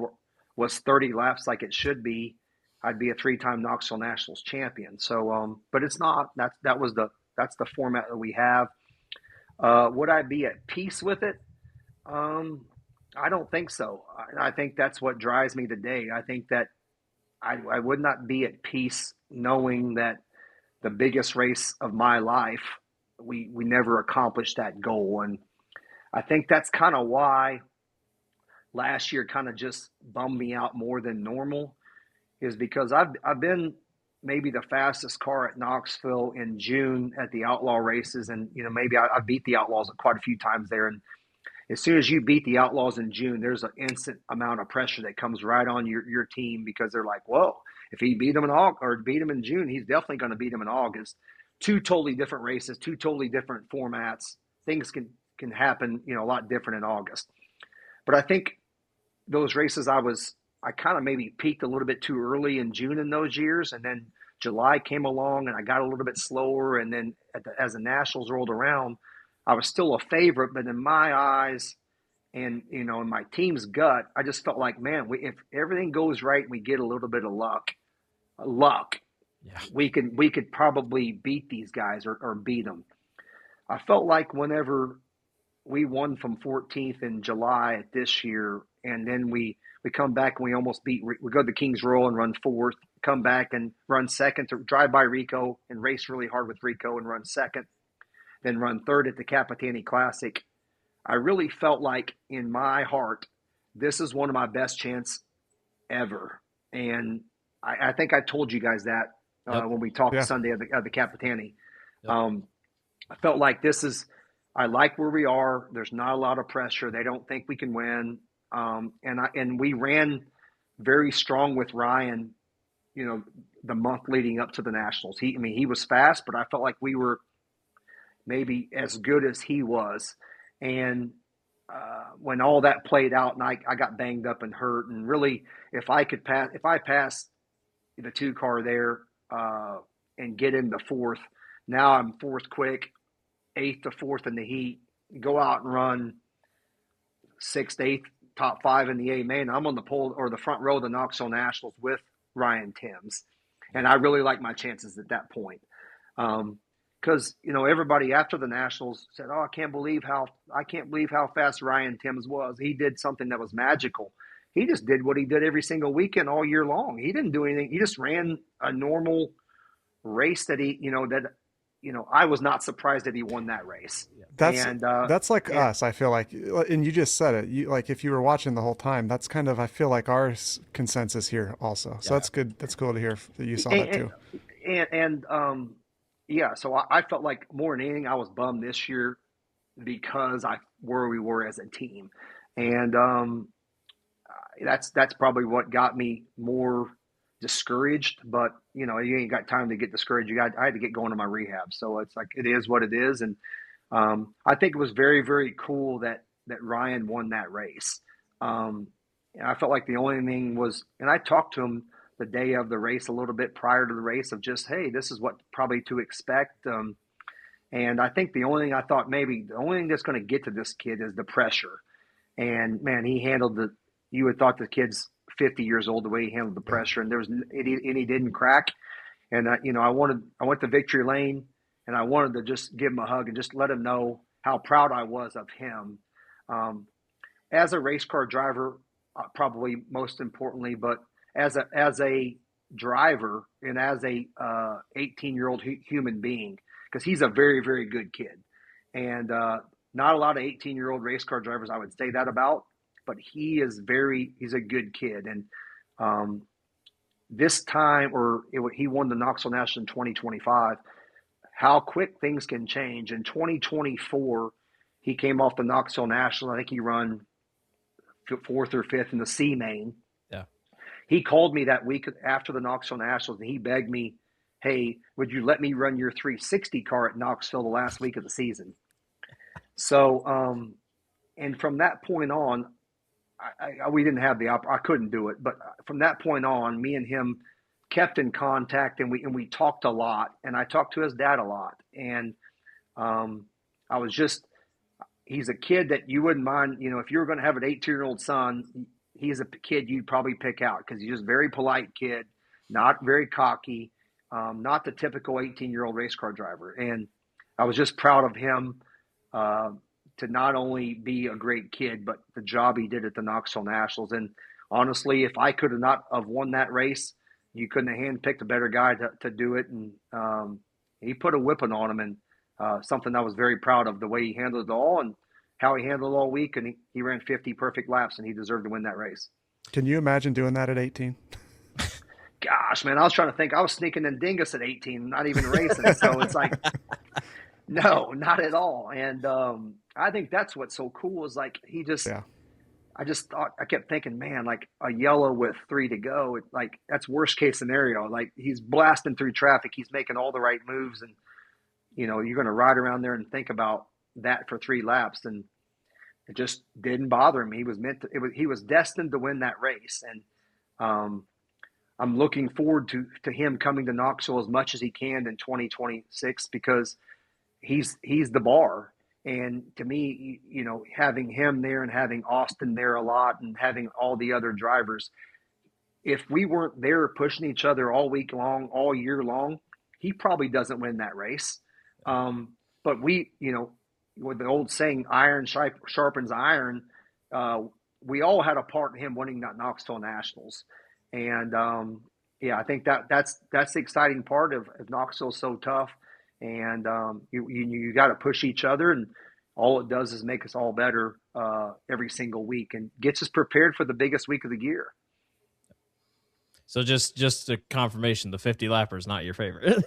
was 30 laps like it should be, I'd be a 3-time Knoxville Nationals champion. So, but it's not. That's the format that we have. Would I be at peace with it? I don't think so. I think that's what drives me today. I think that I would not be at peace knowing that the biggest race of my life, we never accomplished that goal. And I think that's kind of why last year kind of just bummed me out more than normal, is because I've been maybe the fastest car at Knoxville in June at the Outlaw races. And, maybe I beat the Outlaws quite a few times there. And as soon as you beat the Outlaws in June, there's an instant amount of pressure that comes right on your team, because they're like, whoa, if he beat them in August or beat them in June, he's definitely going to beat them in August. Two totally different races, two totally different formats. Things can happen, a lot different in August. But I think those races I kind of maybe peaked a little bit too early in June in those years. And then July came along and I got a little bit slower. And then as the Nationals rolled around, I was still a favorite, but in my eyes and, in my team's gut, I just felt like, man, if everything goes right and we get a little bit of luck,
Yeah.
we could probably beat these guys or beat them. I felt like whenever we won from 14th in July this year, and then we come back and we almost we go to the Kings Royal and run fourth, come back and run second to drive by Rico and race really hard with Rico and run second, then run third at the Capitani Classic. I really felt like in my heart, this is one of my best chances ever. And I think I told you guys that when we talked Sunday at the Capitani. Yep. I felt like I like where we are. There's not a lot of pressure. They don't think we can win. And we ran very strong with Ryan, the month leading up to the Nationals. He was fast, but I felt like we were maybe as good as he was. And when all that played out and I got banged up and hurt, and really if I pass the 2-car there and get in the fourth, now I'm fourth quick, 8th to 4th in the heat, go out and run 6th, 8th, top 5 in the A main. I'm on the pole or the front row of the Knoxville Nationals with Ryan Timms. And I really like my chances at that point. Because, everybody after the Nationals said, oh, I can't believe how fast Ryan Timms was. He did something that was magical. He just did what he did every single weekend all year long. He didn't do anything. He just ran a normal race that I was not surprised that he won that race.
That's like us. I feel like, and you just said it. Like if you were watching the whole time, that's kind of, I feel like our consensus here also. So that's good. That's cool to hear that you saw that too.
So I felt like more than anything, I was bummed this year because where we were as a team, and that's probably what got me more discouraged. But you ain't got time to get discouraged. I had to get going to my rehab, so it's like it is what it is. And I think it was very, very cool that Ryan won that race. And I felt like the only thing was, and I talked to him the day of the race a little bit prior to the race of just, hey, this is what probably to expect. And I think the only thing that's going to get to this kid is the pressure. And man, he handled you would thought the kid's 50 years old, the way he handled the pressure, and he didn't crack. And I went to victory lane and I wanted to just give him a hug and just let him know how proud I was of him. As a race car driver, probably most importantly, but as a driver and as a 18-year-old human being, because he's a very, very good kid. And not a lot of 18-year-old race car drivers I would say that about, but he's a good kid. And this time, he won the Knoxville National in 2025, how quick things can change. In 2024, he came off the Knoxville National. I think he run 4th or 5th in the C main.
Yeah.
He called me that week after the Knoxville Nationals, and he begged me, hey, would you let me run your 360 car at Knoxville the last week of the season? So, and from that point on, we didn't have I couldn't do it. But from that point on, me and him kept in contact, and we talked a lot, and I talked to his dad a lot. And he's a kid that you wouldn't mind, if you were going to have an 18-year-old son, he's a kid you'd probably pick out because he's just a very polite kid, not very cocky, not the typical 18-year-old race car driver. And I was just proud of him to not only be a great kid, but the job he did at the Knoxville Nationals. And honestly, if I could have not have won that race, you couldn't have handpicked a better guy to do it. And he put a whipping on him, and something I was very proud of, the way he handled it all and how he handled it all week. And he ran 50 perfect laps, and he deserved to win that race.
Can you imagine doing that at 18?
gosh, man, I was trying to think. I was sneaking in Dingus at 18, not even racing. So it's like, no, not at all. And I think that's what's so cool is like he just.
Yeah.
I just thought I kept thinking, man, like a yellow with 3 to go, like that's worst case scenario. Like he's blasting through traffic, he's making all the right moves, and you know you're going to ride around there and think about that for 3 laps, and it just didn't bother him. He was meant to. He was destined to win that race, and I'm looking forward to him coming to Knoxville as much as he can in 2026 because he's the bar. And to me, you know, having him there and having Austin there a lot and having all the other drivers, if we weren't there pushing each other all week long, all year long, he probably doesn't win that race. But we, you know, with the old saying, iron sharpens iron, we all had a part in him winning that Knoxville Nationals. And yeah, I think that's the exciting part of Knoxville so tough. And you got to push each other, and all it does is make us all better every single week, and gets us prepared for the biggest week of the year.
So just a confirmation, the 50 lapper is not your favorite.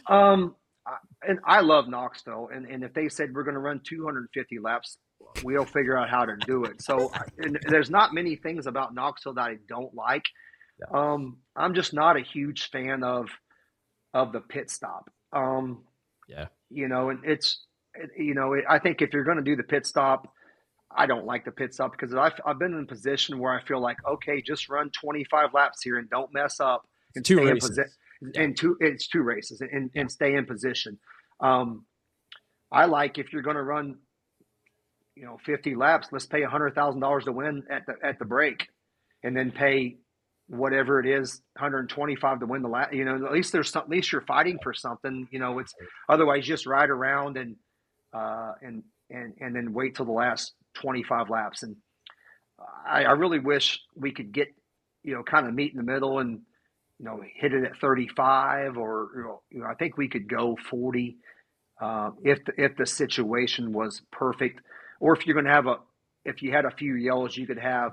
And I love Knoxville, and if they said we're going to run 250 laps, we'll figure out how to do it. So and there's not many things about Knoxville that I don't like. Yeah. I'm just not a huge fan of the pit stop.
Yeah,
you know, and I think if you're going to do the pit stop, I don't like the pit stop because I've been in a position where I feel like, okay, just run 25 laps here and don't mess up and
stay
in position. And it's 2 races and stay in position. I like if you're going to run, 50 laps, let's pay $100,000 to win at the break, and then pay whatever it is, 125 to win the lap. At least there's something. At least you're fighting for something. It's otherwise just ride around and then wait till the last 25 laps. And I really wish we could get kind of meet in the middle and hit it at 35 or I think we could go 40 if the situation was perfect, or if you're going to have if you had a few yellows, you could have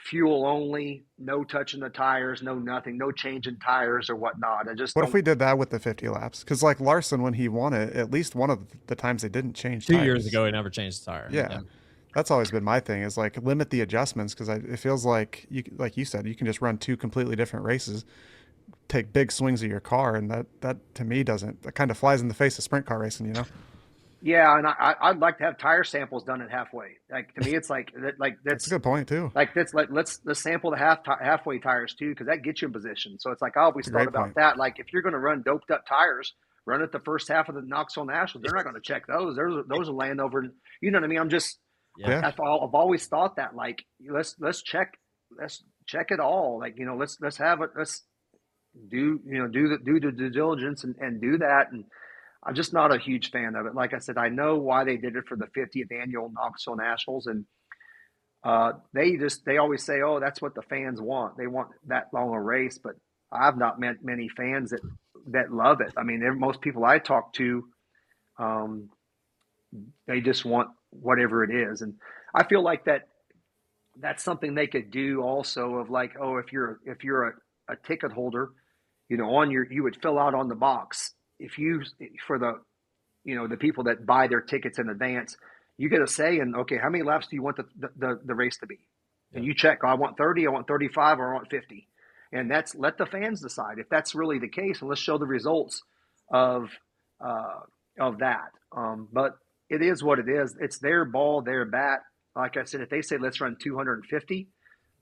fuel only, no touching the tires, no nothing, no changing tires or whatnot.
What if we did that with the 50 laps? Because like Larson, when he won it, at least one of the times they didn't change
2
tires.
years ago, he never changed the tire.
Yeah. That's always been my thing, is like limit the adjustments, because it feels like you said, you can just run 2 completely different races, take big swings of your car, and that to me that kind of flies in the face of sprint car racing,
Yeah, and I'd like to have tire samples done at halfway. Like to me, it's like that's
a good point too.
Like let's sample the halfway tires too, because that gets you in position. So it's like I always thought about that. Like if you're going to run doped up tires, run it the first half of the Knoxville Nationals. They're not going to check those. Those will land over. You know what I mean? I'm just I've always thought that. Like let's check it all. Like let's have it. Let's do the due diligence and do that. And I'm just not a huge fan of it. Like I said, I know why they did it for the 50th annual Knoxville Nationals, and they always say, "Oh, that's what the fans want. They want that long a race." But I've not met many fans that love it. I mean, most people I talk to, they just want whatever it is, and I feel like that's something they could do also. Of like, oh, if you're a ticket holder, you would fill out on the box. For the, the people that buy their tickets in advance, you get a say in, okay, how many laps do you want the race to be? And you check, I want 30, I want 35, or I want 50. And let the fans decide if that's really the case. And let's show the results of that. But it is what it is. It's their ball, their bat. Like I said, if they say, let's run 250,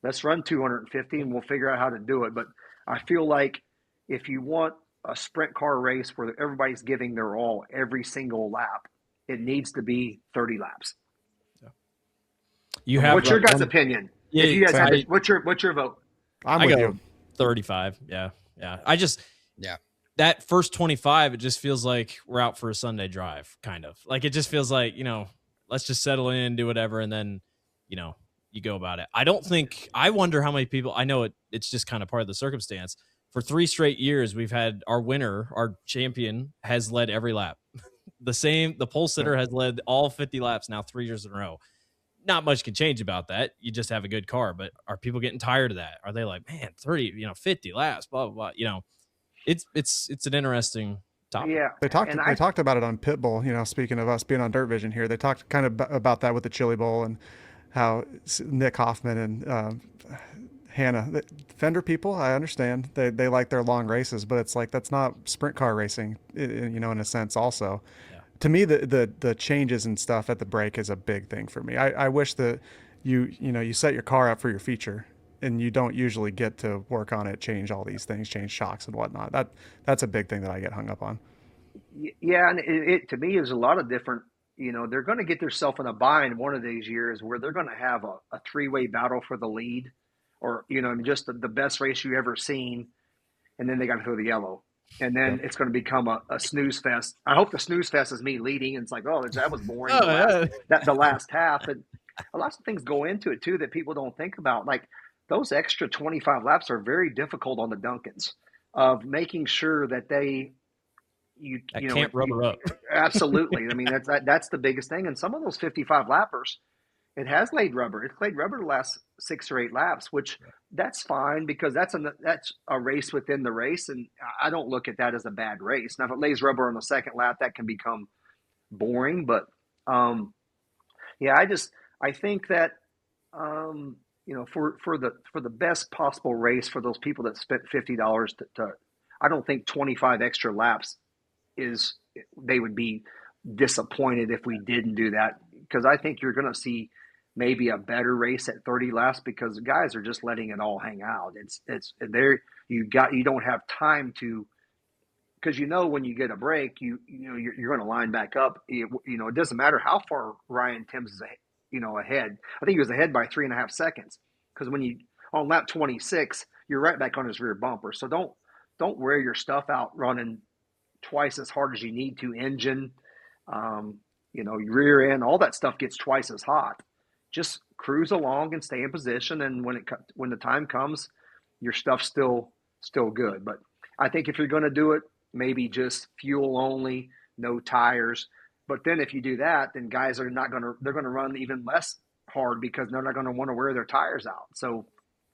let's run 250 and we'll figure out how to do it. But I feel like if you want a sprint car race where everybody's giving their all every single lap, it needs to be 30 laps.
You have
what's your guys' opinion?
Yeah,
if you guys what's your vote?
I go
35. Yeah. That first 25, it just feels like we're out for a Sunday drive, kind of. Like it just feels like, let's just settle in, do whatever, and then, you go about it. I wonder how many people, I know it's just kind of part of the circumstance. For 3 straight years, we've had our winner, our champion, has led every lap. The pole sitter has led all 50 laps now 3 years in a row. not much can change about that. You just have a good car. But are people getting tired of that? Are they like, man, 30, 50 laps, blah, blah, blah. It's an interesting topic.
Yeah,
They talked
and
they talked about it on Pitbull. Speaking of us being on Dirt Vision here, they talked kind of about that with the Chili Bowl and how Nick Hoffman and Hannah, Fender people, I understand they like their long races, but it's like that's not sprint car racing, in a sense. Also,
Yeah.
To me, the changes and stuff at the break is a big thing for me. I wish that you set your car up for your feature, and you don't usually get to work on it, change all these things, change shocks and whatnot. That's a big thing that I get hung up on.
yeah, and it to me is a lot of different. They're going to get themselves in a bind one of these years where they're going to have a three-way battle for the lead, or just the best race you ever seen, and then they got to throw the yellow, and then it's going to become a snooze fest. I hope the snooze fest is me leading, and it's like, oh, that was boring. The last half, and a lot of things go into it too that people don't think about. Like those extra 25 laps are very difficult on the Duncans, of making sure that they
can't rubber up.
Absolutely. I mean, that's the biggest thing. And some of those 55 lappers, it has laid rubber. It's laid rubber the last 6 or 8 laps, which that's fine because that's a race within the race, and I don't look at that as a bad race. Now, if it lays rubber on the second lap, that can become boring. But I think that for the best possible race for those people that spent $50 to I don't think 25 extra laps they would be disappointed if we didn't do that, because I think you're going to see maybe a better race at 30 laps because the guys are just letting it all hang out. It's there. You don't have time to, because when you get a break, you're going to line back up. It doesn't matter how far Ryan Timms is ahead. I think he was ahead by 3.5 seconds, because when on lap 26, you're right back on his rear bumper. So don't wear your stuff out running twice as hard as you need to. Engine, rear end, all that stuff gets twice as hot. Just cruise along and stay in position, and when the time comes, your stuff's still good. But I think if you're going to do it, maybe just fuel only, no tires. But then if you do that, then guys are they're going to run even less hard because they're not going to want to wear their tires out. So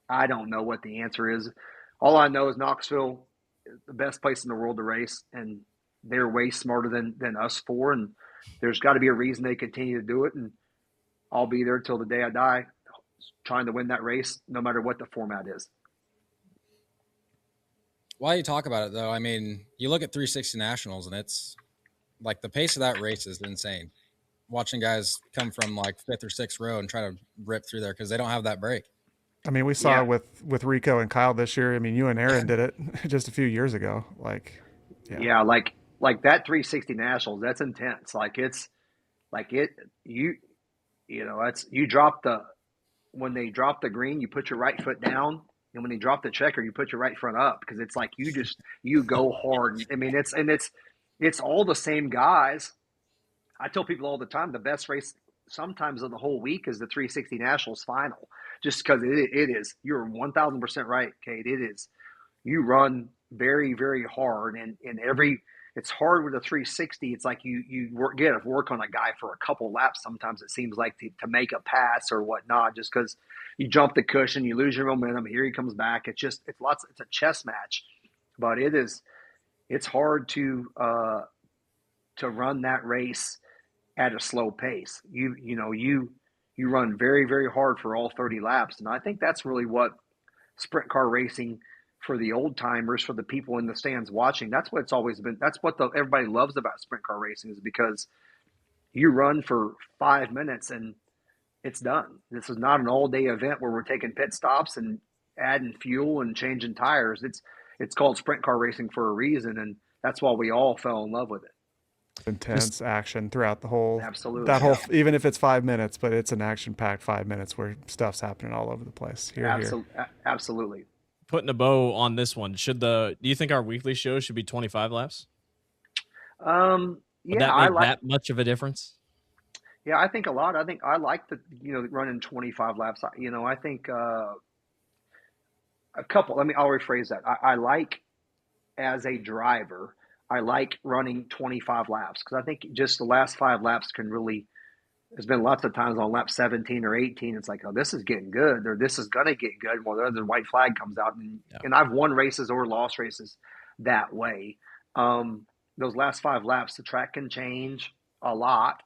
I don't know what the answer is. All I know is Knoxville is the best place in the world to race, and they're way smarter than us four. And there's got to be a reason they continue to do it. And I'll be there till the day I die, trying to win that race, no matter what the format is.
While you talk about it, though, I mean, you look at 360 Nationals, and it's like the pace of that race is insane. Watching guys come from like 5th or 6th row and try to rip through there because they don't have that break.
I mean, we saw it with Rico and Kyle this year. I mean, you and Aaron did it just a few years ago. Like that 360 Nationals, that's intense. Like it's like it, when they drop the green, you put your right foot down. And when they drop the checker, you put your right front up, because it's like you go hard. I mean, it's all the same guys. I tell people all the time, the best race sometimes of the whole week is the 360 Nationals final, just because it is. You're 1,000% right, Kade. It is. You run very, very hard, and it's hard with a 360. It's like you work on a guy for a couple laps. Sometimes it seems like to make a pass or whatnot, just because you jump the cushion, you lose your momentum. Here he comes back. It's a chess match, but it's hard to run that race at a slow pace. You run very, very hard for all 30 laps, and I think that's really what sprint car racing, for the old timers, for the people in the stands watching, that's what it's always been. That's what everybody loves about sprint car racing, is because you run for 5 minutes and it's done. This is not an all-day event where we're taking pit stops and adding fuel and changing tires. It's called sprint car racing for a reason, and that's why we all fell in love with it. Intense action throughout the whole.
Absolutely.
Even if it's 5 minutes, but it's an action-packed 5 minutes where stuff's happening all over the place.
Absolutely.
Putting a bow on this one, do you think our weekly show should be 25 laps? Would that make that much of a difference?
Yeah, I think a lot. I think I like running 25 laps. I think a couple. I'll rephrase that. I like, as a driver, I like running 25 laps, because I think just the last 5 laps can really there's been lots of times on lap 17 or 18, it's like, oh, this is getting good, or this is going to get good. Well, the other white flag comes out. And I've won races or lost races that way. Those last 5 laps, the track can change a lot.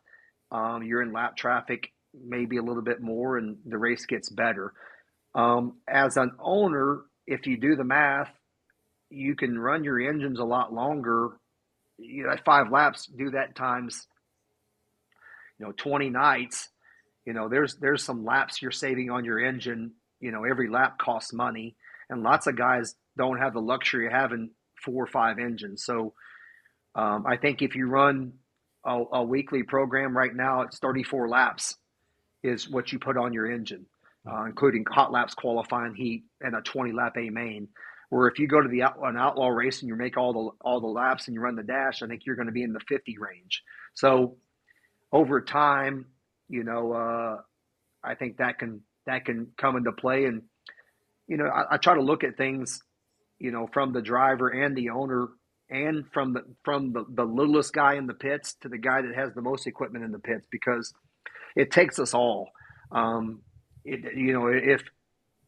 You're in lap traffic maybe a little bit more, and the race gets better. As an owner, if you do the math, you can run your engines a lot longer. At 5 laps, do that times 20 nights. There's some laps you're saving on your engine. Every lap costs money, and lots of guys don't have the luxury of having 4 or 5 engines. So I think if you run a weekly program right now, it's 34 laps is what you put on your engine, including hot laps, qualifying, heat, and a 20-lap A main. Where if you go to an outlaw race and you make all the laps and you run the dash, I think you're going to be in the 50 range. So over time, I think that can come into play. And I try to look at things, from the driver and the owner, and from the littlest guy in the pits to the guy that has the most equipment in the pits, because it takes us all.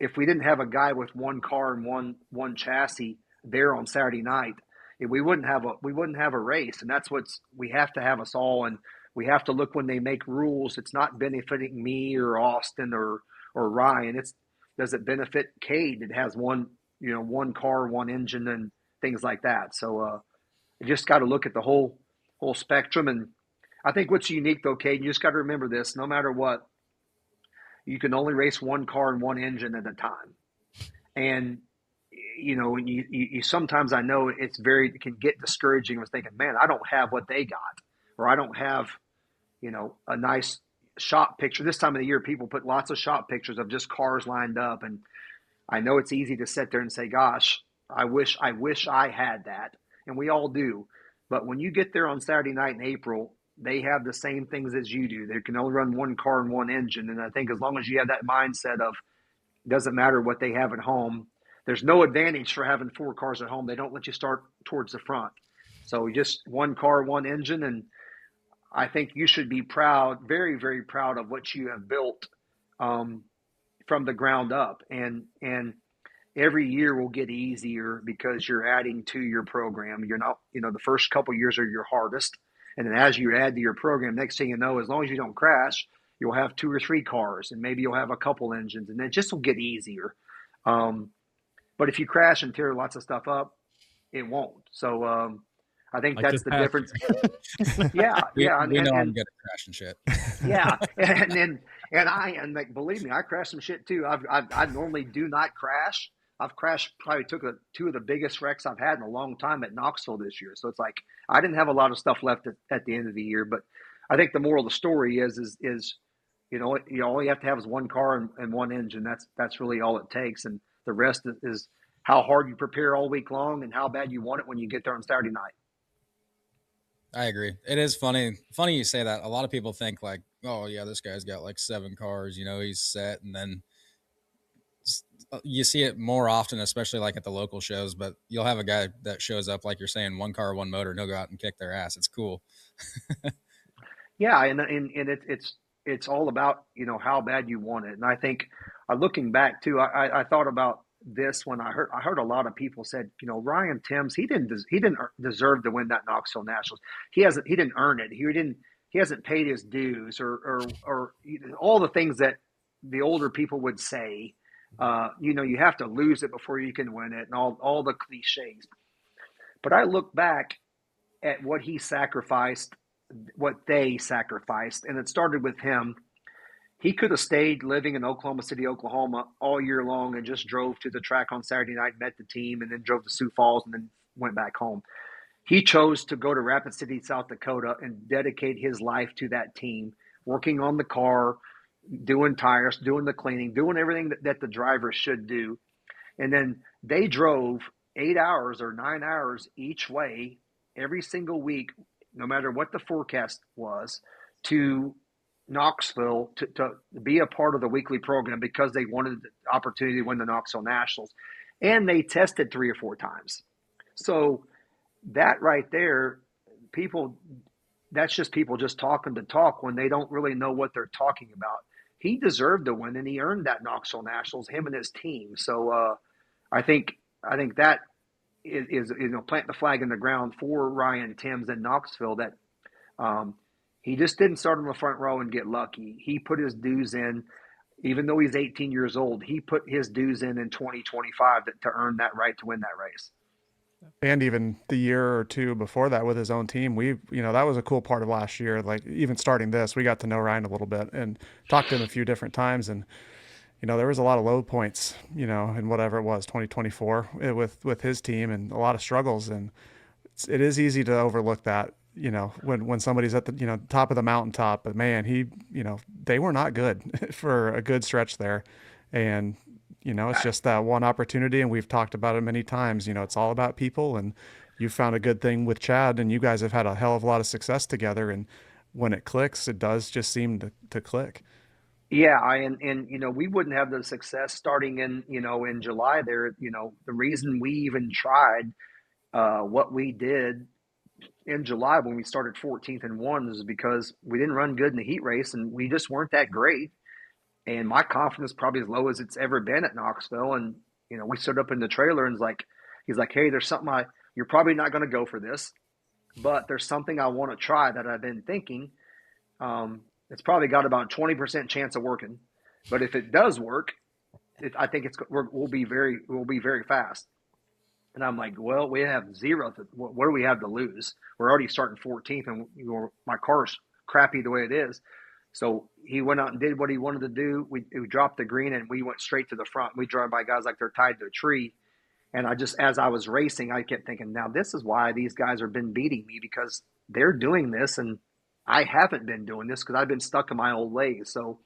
If we didn't have a guy with 1 car and one chassis there on Saturday night, we wouldn't have a race. And that's we have to have us all. And we have to look when they make rules. It's not benefiting me or Austin or Ryan. Does it benefit Kade that has one car, 1 engine, and things like that. So you just got to look at the whole spectrum. And I think what's unique though, Kade, you just got to remember this: no matter what, you can only race 1 car and 1 engine at a time. And you sometimes, I know it can get discouraging with thinking, man, I don't have what they got, or I don't have a nice shop picture. This time of the year, people put lots of shop pictures of just cars lined up, and I know it's easy to sit there and say, gosh, I wish I had that. And we all do. But when you get there on Saturday night in April, they have the same things as you do. They can only run 1 car and 1 engine. And I think as long as you have that mindset of it doesn't matter what they have at home, there's no advantage for having 4 cars at home. They don't let you start towards the front. So just 1 car, 1 engine. And I think you should be proud, very, very proud of what you have built from the ground up. And every year will get easier because you're adding to your program. You're not, the first couple of years are your hardest. And then as you add to your program, next thing you know, as long as you don't crash, you'll have 2 or 3 cars, and maybe you'll have a couple engines, and it just will get easier. But if you crash and tear lots of stuff up, it won't. So I think that's the difference. Yeah.
We know I'm good at crashing shit.
Yeah. And believe me, I crash some shit too. I normally do not crash. I've crashed, probably took 2 of the biggest wrecks I've had in a long time at Knoxville this year. So it's like, I didn't have a lot of stuff left at the end of the year, but I think the moral of the story is all you have to have is 1 car and 1 engine. That's really all it takes. And the rest is how hard you prepare all week long and how bad you want it when you get there on Saturday night.
I agree. It is funny you say that. A lot of people think like, oh yeah, this guy's got like 7 cars, he's set. And then you see it more often, especially like at the local shows, but you'll have a guy that shows up, like you're saying, 1 car, 1 motor, and he'll go out and kick their ass. It's cool.
Yeah. And it's all about, how bad you want it. And I think looking back too, I thought about this when I heard a lot of people said, Ryan Timms, he didn't deserve to win that Knoxville Nationals. He didn't earn it. He hasn't paid his dues or all the things that the older people would say. You have to lose it before you can win it, and all the cliches. But I look back at what he sacrificed, what they sacrificed, and it started with him. He could have stayed living in Oklahoma City, Oklahoma all year long and just drove to the track on Saturday night, met the team, and then drove to Sioux Falls and then went back home. He chose to go to Rapid City, South Dakota and dedicate his life to that team, working on the car, doing tires, doing the cleaning, doing everything that the driver should do. And then they drove 8 hours or 9 hours each way every single week, no matter what the forecast was, to Knoxville to be a part of the weekly program because they wanted the opportunity to win the Knoxville Nationals. And they tested 3 or 4 times. So that right there, people that's just people just talking to talk when they don't really know what they're talking about. He deserved to win, and he earned that Knoxville Nationals, him and his team. So I think that is plant the flag in the ground for Ryan Timms in Knoxville that um, he just didn't start in the front row and get lucky. He put his dues in, even though he's 18 years old. He put his dues in 2025 to earn that right to win that race.
And even the year or two before that with his own team, that was a cool part of last year. Like even starting this, we got to know Ryan a little bit and talked to him a few different times. And, there was a lot of low points, in whatever it was, 2024 with his team and a lot of struggles. And it is easy to overlook that, when somebody's at the, top of the mountaintop, but man, they were not good for a good stretch there. And, it's just that one opportunity, and we've talked about it many times. It's all about people, and you found a good thing with Chad, and you guys have had a hell of a lot of success together. And when it clicks, it does just seem to click.
Yeah, we wouldn't have the success starting in July there. The reason we even tried what we did in July when we started 14th and 1 is because we didn't run good in the heat race, and we just weren't that great. And my confidence probably as low as it's ever been at Knoxville. And, we stood up in the trailer and he's like, hey, there's something you're probably not going to go for this, but there's something I want to try that I've been thinking. It's probably got about a 20% chance of working, but if it does work, I think we'll be very fast. And I'm like, well, we have zero. What do we have to lose? We're already starting 14th, and my car's crappy the way it is. So he went out and did what he wanted to do. We dropped the green, and we went straight to the front. We drove by guys like they're tied to a tree. And as I was racing, I kept thinking, now this is why these guys have been beating me, because they're doing this, and I haven't been doing this because I've been stuck in my old ways. So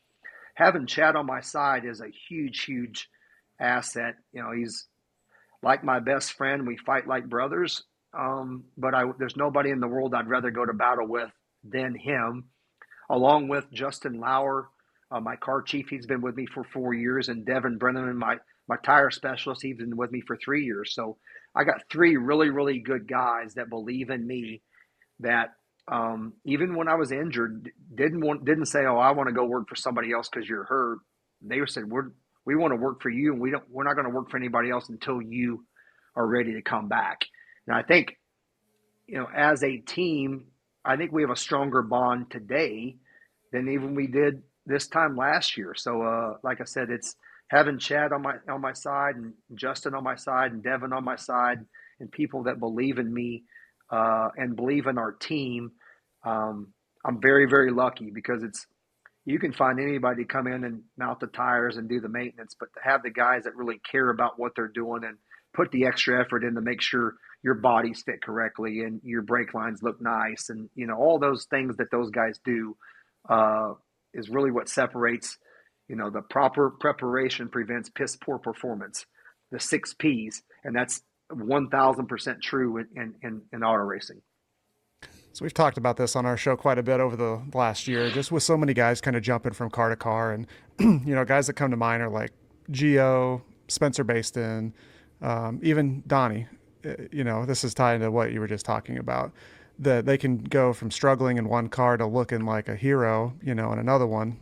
having Chad on my side is a huge, huge asset. He's like my best friend. We fight like brothers. But there's nobody in the world I'd rather go to battle with than him, along with Justin Lauer, my car chief. He's been with me for 4 years, and Devin Brennan, my tire specialist. He's been with me for 3 years. So I got 3 really, really good guys that believe in me, that even when I was injured, didn't say, oh, I want to go work for somebody else because you're hurt. They said, we want to work for you, and we're not going to work for anybody else until you are ready to come back. And I think, as a team, I think we have a stronger bond today than even we did this time last year. So, like I said, it's having Chad on my side, and Justin on my side, and Devin on my side, and people that believe in me and believe in our team. I'm very, very lucky, because you can find anybody come in and mount the tires and do the maintenance, but to have the guys that really care about what they're doing and put the extra effort in to make sure your bodies fit correctly and your brake lines look nice, and all those things that those guys do is really what separates. The proper preparation prevents piss poor performance, the 6 P's, and that's 1,000% true in auto racing.
So we've talked about this on our show quite a bit over the last year, just with so many guys kind of jumping from car to car. And, guys that come to mind are like Gio, Spencer Baston, even Donnie. This is tied to what you were just talking about, that they can go from struggling in one car to looking like a hero, in another one.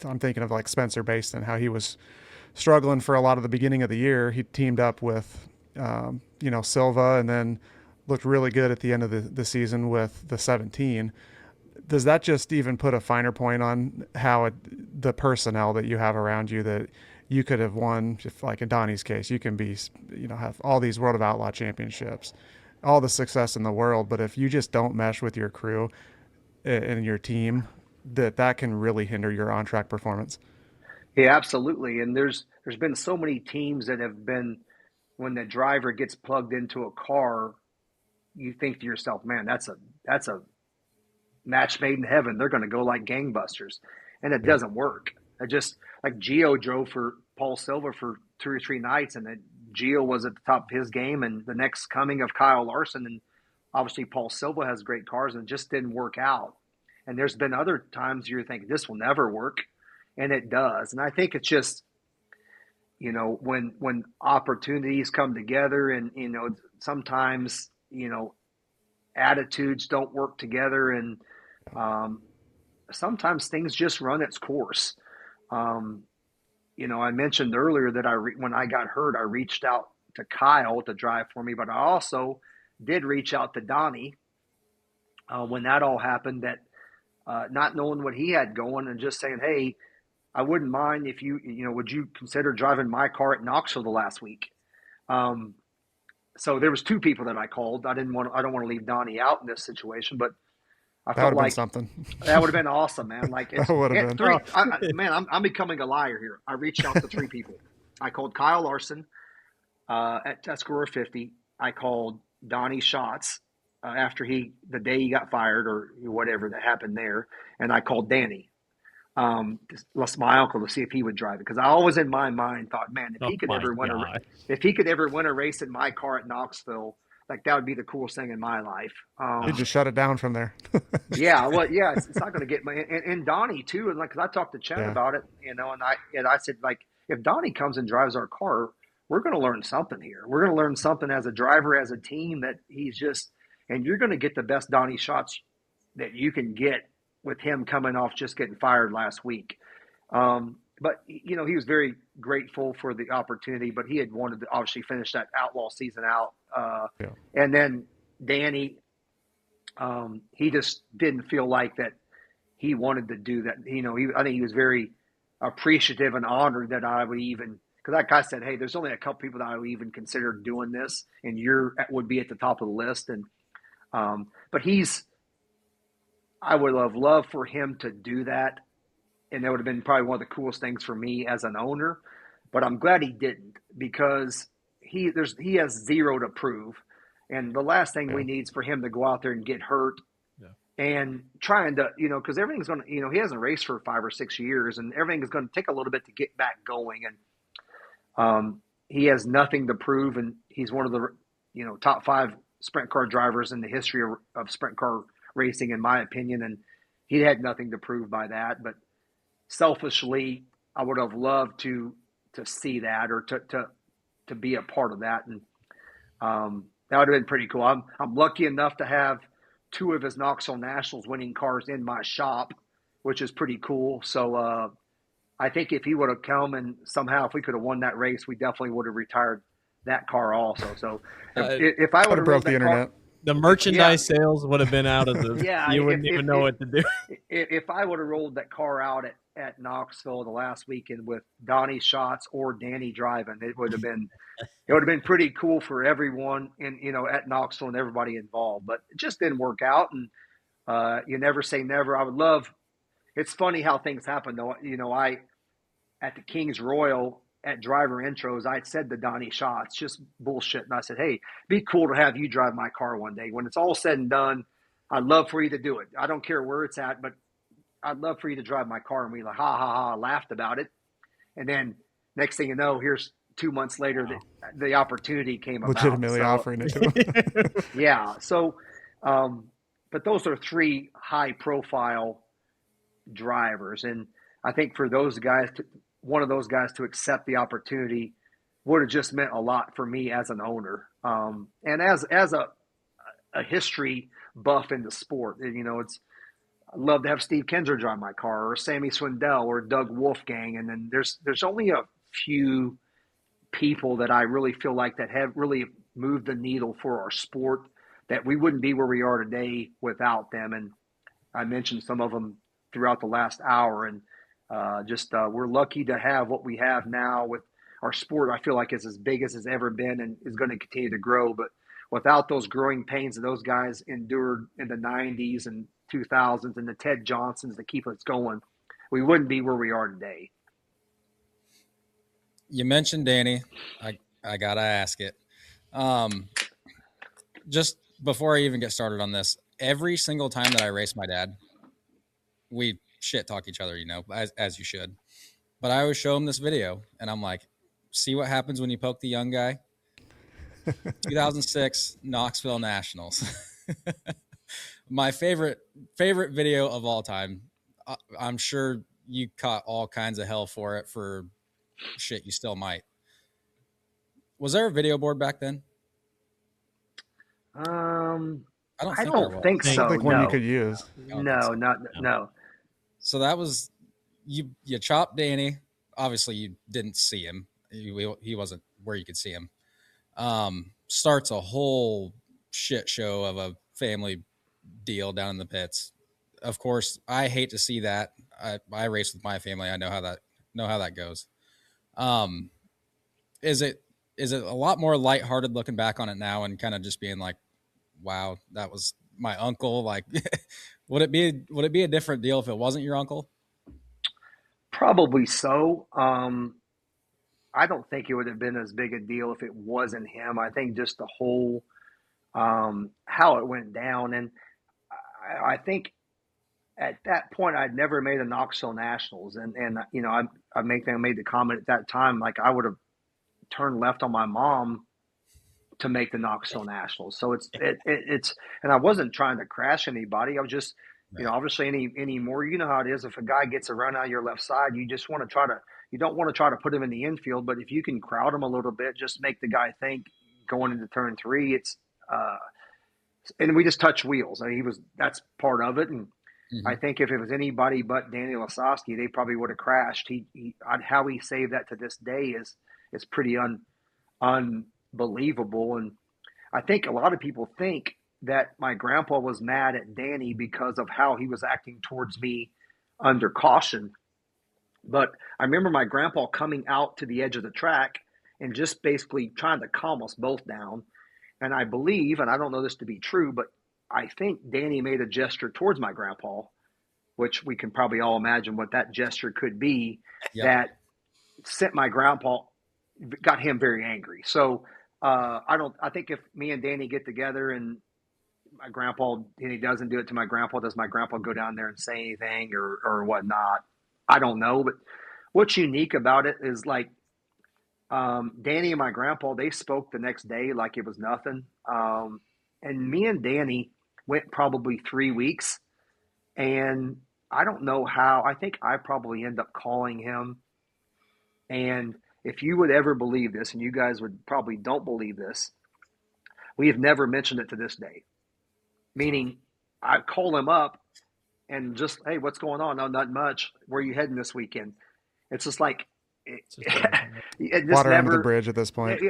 I'm thinking of like Spencer Baston, how he was struggling for a lot of the beginning of the year. He teamed up with, Silva, and then looked really good at the end of the season with the 17. Does that just even put a finer point on how the personnel that you have around you, that you could have won, if like in Donnie's case, you can be, have all these World of Outlaw championships, all the success in the world, but if you just don't mesh with your crew and your team, that can really hinder your on-track performance.
Yeah, absolutely. And there's been so many teams that have been, when the driver gets plugged into a car, you think to yourself, man, that's a match made in heaven. They're going to go like gangbusters, and it doesn't work. It just, like Gio drove for Paul Silva for 2 or 3 nights, and Gio was at the top of his game, and the next coming of Kyle Larson, and obviously Paul Silva has great cars, and it just didn't work out. And there's been other times you're thinking this will never work, and it does. And I think it's just, when opportunities come together, and sometimes attitudes don't work together, and Sometimes things just run its course. I mentioned earlier that when I got hurt, I reached out to Kyle to drive for me, but I also did reach out to Donnie when that all happened. That not knowing what he had going and just saying, "Hey, I wouldn't mind if would you consider driving my car at Knoxville the last week?" So there was two people that I called. I don't want to leave Donnie out in this situation, but I
That
felt
would have been
like
something.
that would have been awesome, man. Like
That would have been.
three. I'm becoming a liar here. I reached out to three people. I called Kyle Larson at Tuscarora 50. I called Donnie Schatz after the day he got fired or whatever that happened there, and I called Danny, my uncle, to see if he would drive it, because I always in my mind thought, man, if he could ever win a race in my car at Knoxville, like that would be the coolest thing in my life.
You just shut it down from there.
Yeah, well, yeah, it's not going to get my and Donnie too, and like, cause I talked to Chad about it, and I said, like, if Donnie comes and drives our car, we're going to learn something here. We're going to learn something as a driver, as a team, that he's just, and you're going to get the best Donnie shots that you can get with him coming off just getting fired last week. But he was very grateful for the opportunity, but he had wanted to obviously finish that Outlaw season out. And then Danny, he just didn't feel like that he wanted to do that. I think he was very appreciative and honored that I would even, because that guy said, hey, there's only a couple people that I would even consider doing this, and would be at the top of the list. And but I would have loved for him to do that, and that would have been probably one of the coolest things for me as an owner. But I'm glad he didn't, because he has zero to prove, and the last thing we need is for him to go out there and get hurt and trying to, because everything's going to, he hasn't raced for 5 or 6 years, and everything is going to take a little bit to get back going, and he has nothing to prove, and he's one of the top 5 sprint car drivers in the history of sprint car racing, in my opinion, and he had nothing to prove by that. But selfishly, I would have loved to see that, or to be a part of that, and that would have been pretty cool. I'm lucky enough to have 2 of his Knoxville Nationals winning cars in my shop, which is pretty cool. So I think if he would have come and somehow if we could have won that race, we definitely would have retired that car also. So if I would have
broke the internet.
The merchandise sales would have been out of the. You wouldn't even know what to do.
If I would have rolled that car out at Knoxville the last weekend with Donnie Schatz or Danny driving, it would have been pretty cool for everyone at Knoxville and everybody involved. But it just didn't work out, and you never say never. I would love. It's funny how things happen, though. I at the King's Royal at driver intros, I said to Donnie Schatz, just bullshit. And I said, hey, be cool to have you drive my car one day. When it's all said and done, I'd love for you to do it. I don't care where it's at, but I'd love for you to drive my car. And we like, ha, ha, ha, laughed about it. And then next thing you know, here's 2 months later, the opportunity came about.
Legitimately offering it to him.
Yeah. So, but those are 3 high profile drivers. And I think for those guys one of those guys to accept the opportunity would have just meant a lot for me as an owner. And as a history buff in the sport, I'd love to have Steve Kinzer drive my car, or Sammy Swindell, or Doug Wolfgang. And then there's only a few people that I really feel like that have really moved the needle for our sport, that we wouldn't be where we are today without them. And I mentioned some of them throughout the last hour, and we're lucky to have what we have now with our sport. I feel like it's as big as it's ever been, and is going to continue to grow. But without those growing pains that those guys endured in the 90s and 2000s, and the Ted Johnsons that keep us going, we wouldn't be where we are today.
You mentioned Danny. I gotta ask it. Just before I even get started on this, every single time that I race my dad, we shit talk each other, as you should. But I always show him this video, and I'm like, see what happens when you poke the young guy? 2006 Knoxville Nationals. My favorite video of all time. I'm sure you caught all kinds of hell for it, for shit you still might. Was there a video board back then? I don't
I
think there
don't
was.
think
I
so.
don't think one you
No,
could use.
no, not no.
So that was you chopped Danny. Obviously you didn't see him. He wasn't where you could see him. Starts a whole shit show of a family deal down in the pits. Of course, I hate to see that. I race with my family. I know how that goes. Um, is it a lot more lighthearted looking back on it now and kind of just being like, wow, that was my uncle? Like, would it be a different deal if it wasn't your uncle?
Probably so. I don't think it would have been as big a deal if it wasn't him. I think just the whole how it went down, and I think at that point I'd never made a Knoxville Nationals, and you know I made the comment at that time like I would have turned left on my mom to make the Knoxville Nationals. So it's and I wasn't trying to crash anybody. I was just you know
Right.
obviously anymore you know how it is if a guy gets a run out of your left side you just want to try to you don't want to try to put him in the infield, but if you can crowd him a little bit, just make the guy think going into turn three. It's and we just touch wheels. I mean, that's part of it. And
Mm-hmm.
I think if it was anybody but Daniel Lasowski, they probably would have crashed. How he saved that to this day is pretty unbelievable. And I think a lot of people think that my grandpa was mad at Danny because of how he was acting towards me under caution. But I remember my grandpa coming out to the edge of the track and just basically trying to calm us both down. And I believe, and I don't know this to be true, but I think Danny made a gesture towards my grandpa, which we can probably all imagine what that gesture could be,
Yep.
that sent my grandpa, got him very angry. So I think if me and Danny get together and my grandpa, and he doesn't do it to my grandpa, does my grandpa go down there and say anything or whatnot? I don't know. But what's unique about it is like, Danny and my grandpa, they spoke the next day like it was nothing. And me and Danny went probably 3 weeks. And I don't know how. I think I probably end up calling him. And if you would ever believe this, and you guys would probably don't believe this, we have never mentioned it to this day. Meaning, I call him up and just, hey, what's going on? No, not much. Where are you heading this weekend? It's just like, it just
Water under the
never.
bridge at this point.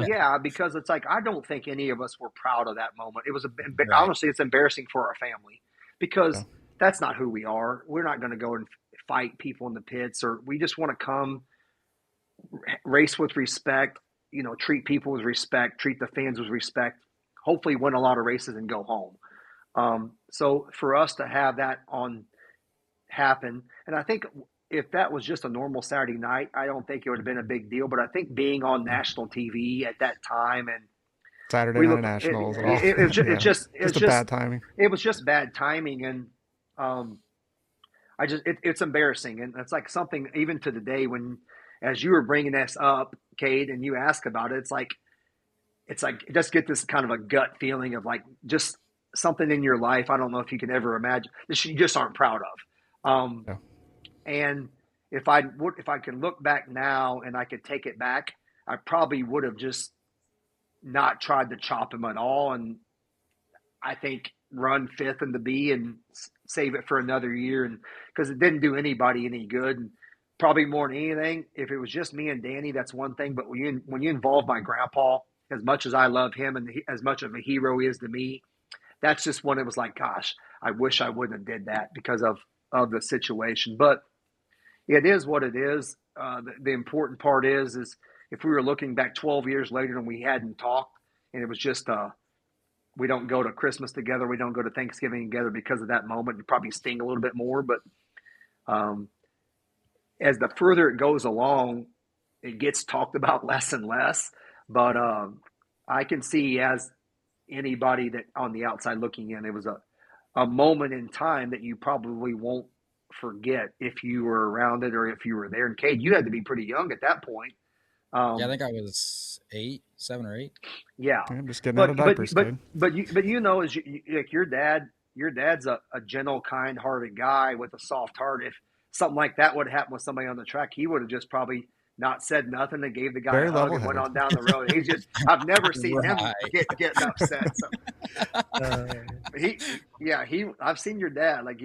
Yeah, because it's like I don't think any of us were proud of that moment. It was
Right.
honestly, it's embarrassing for our family because
Yeah.
that's not who we are. We're not going to go and fight people in the pits, or we just want to come race with respect. You know, treat people with respect, treat the fans with respect. Hopefully, win a lot of races and go home. So for us to have that happen, and I think if that was just a normal Saturday night, I don't think it would have been a big deal. But I think being on national TV at that time and
Saturday Night Nationals.
It's just
bad timing.
It was just bad timing, and it's embarrassing, and it's like something even to the day when, as you were bringing this up, Kade, and you ask about it, it's like just get this kind of a gut feeling of like just something in your life. I don't know if you can ever imagine that you just aren't proud of.
Yeah.
And if I can look back now and I could take it back, I probably would have just not tried to chop him at all. And I think run fifth in the B and save it for another year. And because it didn't do anybody any good. And probably more than anything, if it was just me and Danny, that's one thing. But when you involve my grandpa, as much as I love him and as much of a hero he is to me, that's just when it was like, gosh, I wish I wouldn't have did that because of the situation. But it is what it is. The important part is if we were looking back 12 years later and we hadn't talked and it was just we don't go to Christmas together, we don't go to Thanksgiving together because of that moment, it'd probably sting a little bit more. But as the further it goes along, it gets talked about less and less. But I can see as anybody that on the outside looking in, it was a moment in time that you probably won't forget if you were around it or if you were there. And Kade, you had to be pretty young at that point.
Yeah, I think I was 7 or 8.
Yeah,
I'm just getting out of diapers, dude.
but you know, as like your dad's a gentle, kind-hearted guy with a soft heart. If something like that would happen with somebody on the track, he would have just probably not said nothing and gave the guy
Very
a hug and went on down the road. He's just, I've never seen him getting upset. So I've seen your dad. Like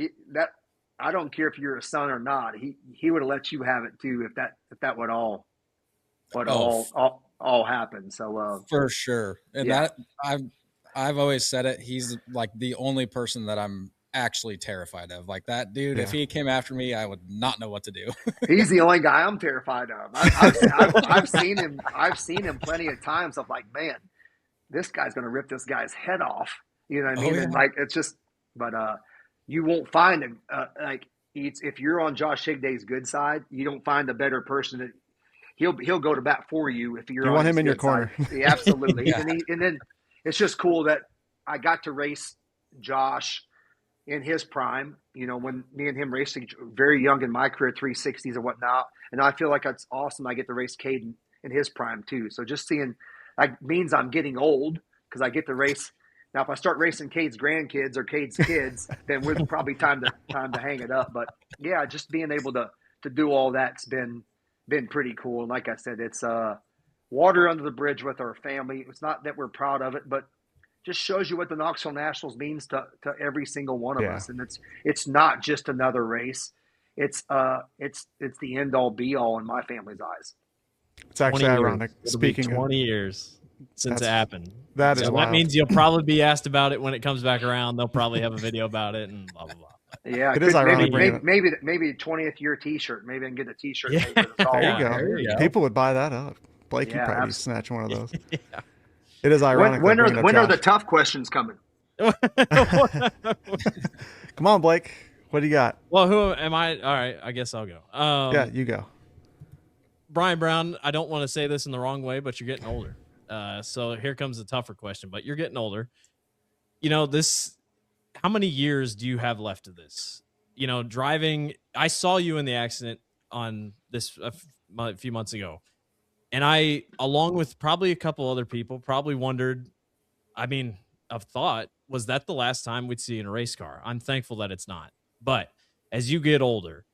I don't care if you're a son or not. He would have let you have it too if that would all happen. So
for sure. And
yeah.
that I've always said it. He's like the only person that I'm actually terrified of. Like that dude, if he came after me, I would not know what to do.
He's the only guy I'm terrified of. I've seen him. I've seen him plenty of times. I'm like, man, this guy's going to rip this guy's head off. You know what I mean? And like, it's just, but you won't find him. Like if you're on Josh Higday's good side, you don't find a better person that he'll go to bat for you if you're.
You
on
want him
his
in your
good
corner.
side. Yeah, absolutely. And then it's just cool that I got to race Josh in his prime, you know, when me and him racing very young in my career, 360s and whatnot. And I feel like that's awesome. I get to race Kade in his prime too. So just seeing that means I'm getting old because I get to race. Now, if I start racing Kade's grandkids or Kade's kids, then we're probably time to hang it up. But yeah, just being able to do all that's been pretty cool. And like I said, it's water under the bridge with our family. It's not that we're proud of it, but just shows you what the Knoxville Nationals means to every single one of us. And it's not just another race. It's the end all be all in my family's eyes.
It's actually ironic.
Speaking 20 years since it happened.
That is
that means you'll probably be asked about it when it comes back around. They'll probably have a video about it and blah blah blah.
Yeah, it is ironic.
Maybe 20th year T-shirt. Maybe I can get a T-shirt.
Yeah. There you go. People would buy that up. Blake, you probably snatch one of those. Yeah. It is ironic.
When are the tough questions coming?
Come on, Blake. What do you got?
Well, who am I? All right, I guess I'll go.
Yeah, you go.
Brian Brown, I don't want to say this in the wrong way, but you're getting older. So here comes the tougher question, but you're getting older. You know, how many years do you have left of this? You know, driving, I saw you in the accident on this a few months ago. And I, along with probably a couple other people, probably wondered, I've thought, was that the last time we'd see you in a race car? I'm thankful that it's not. But as you get older,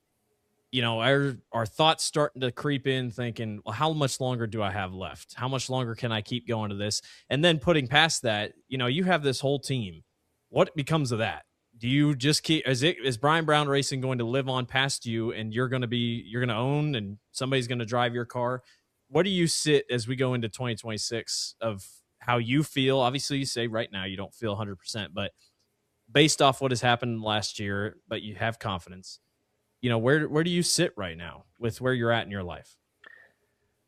you know, our thoughts starting to creep in thinking, well, how much longer do I have left? How much longer can I keep going to this? And then putting past that, you know, you have this whole team. What becomes of that? Do you just keep, is Brian Brown Racing going to live on past you and you're going to own and somebody's going to drive your car? What do you sit as we go into 2026 of how you feel? Obviously, you say right now you don't feel 100%, but based off what has happened last year, but you have confidence, you know, where do you sit right now with where you're at in your life?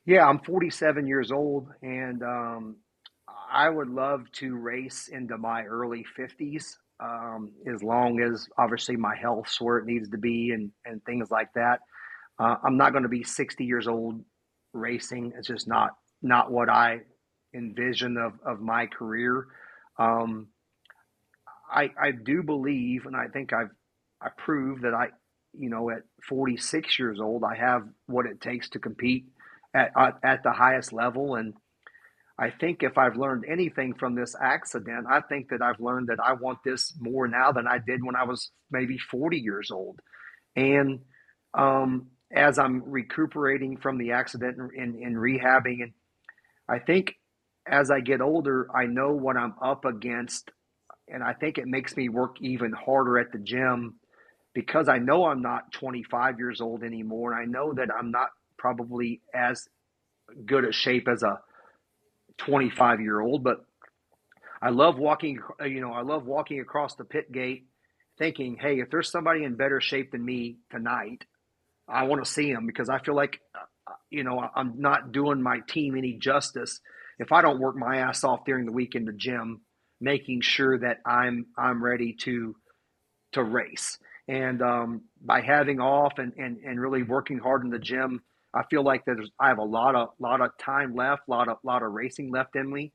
Yeah, I'm 47 years old, and I would love to race into my early 50s, as long as obviously my health's where it needs to be and things like that. I'm not going to be 60 years old racing. It's just not what I envision of my career. I do believe, and I think I proved that at 46 years old, I have what it takes to compete at the highest level. And I think if I've learned anything from this accident, I think that I've learned that I want this more now than I did when I was maybe 40 years old. And as I'm recuperating from the accident and rehabbing, and I think as I get older, I know what I'm up against. And I think it makes me work even harder at the gym because I know I'm not 25 years old anymore. And I know that I'm not probably as good a shape as a 25-year-old, but I love walking across the pit gate thinking, hey, if there's somebody in better shape than me tonight, I want to see them because I feel like, I'm not doing my team any justice if I don't work my ass off during the week in the gym, making sure that I'm ready to race. And by having off and really working hard in the gym, I feel like I have a lot of time left, lot of racing left in me.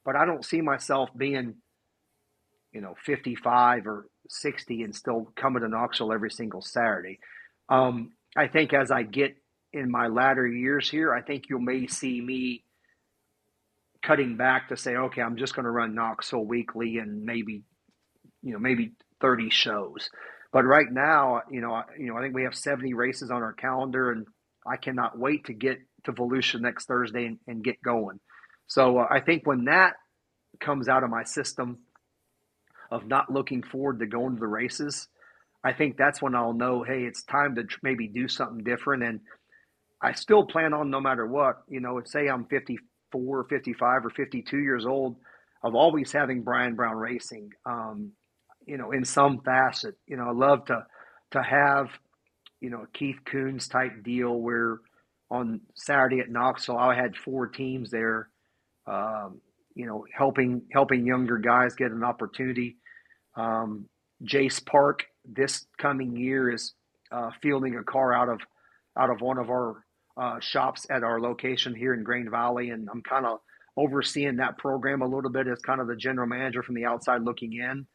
But I don't see myself being, 55 or 60 and still coming to Knoxville every single Saturday. I think as I get in my latter years here, I think you may see me cutting back to say, okay, I'm just going to run Knoxville weekly and maybe 30 shows. But right now, I think we have 70 races on our calendar, and I cannot wait to get to Volusia next Thursday and get going. So I think when that comes out of my system of not looking forward to going to the races, I think that's when I'll know, hey, it's time to maybe do something different. And I still plan on, no matter what, say I'm 54 or 55 or 52 years old, of always having Brian Brown Racing, in some facet. I love to have, a Keith Coons type deal where on Saturday at Knoxville, I had 4 teams there, helping younger guys get an opportunity. Jace Park this coming year is fielding a car out of one of our shops at our location here in Grain Valley, and I'm kind of overseeing that program a little bit as kind of the general manager from the outside looking in.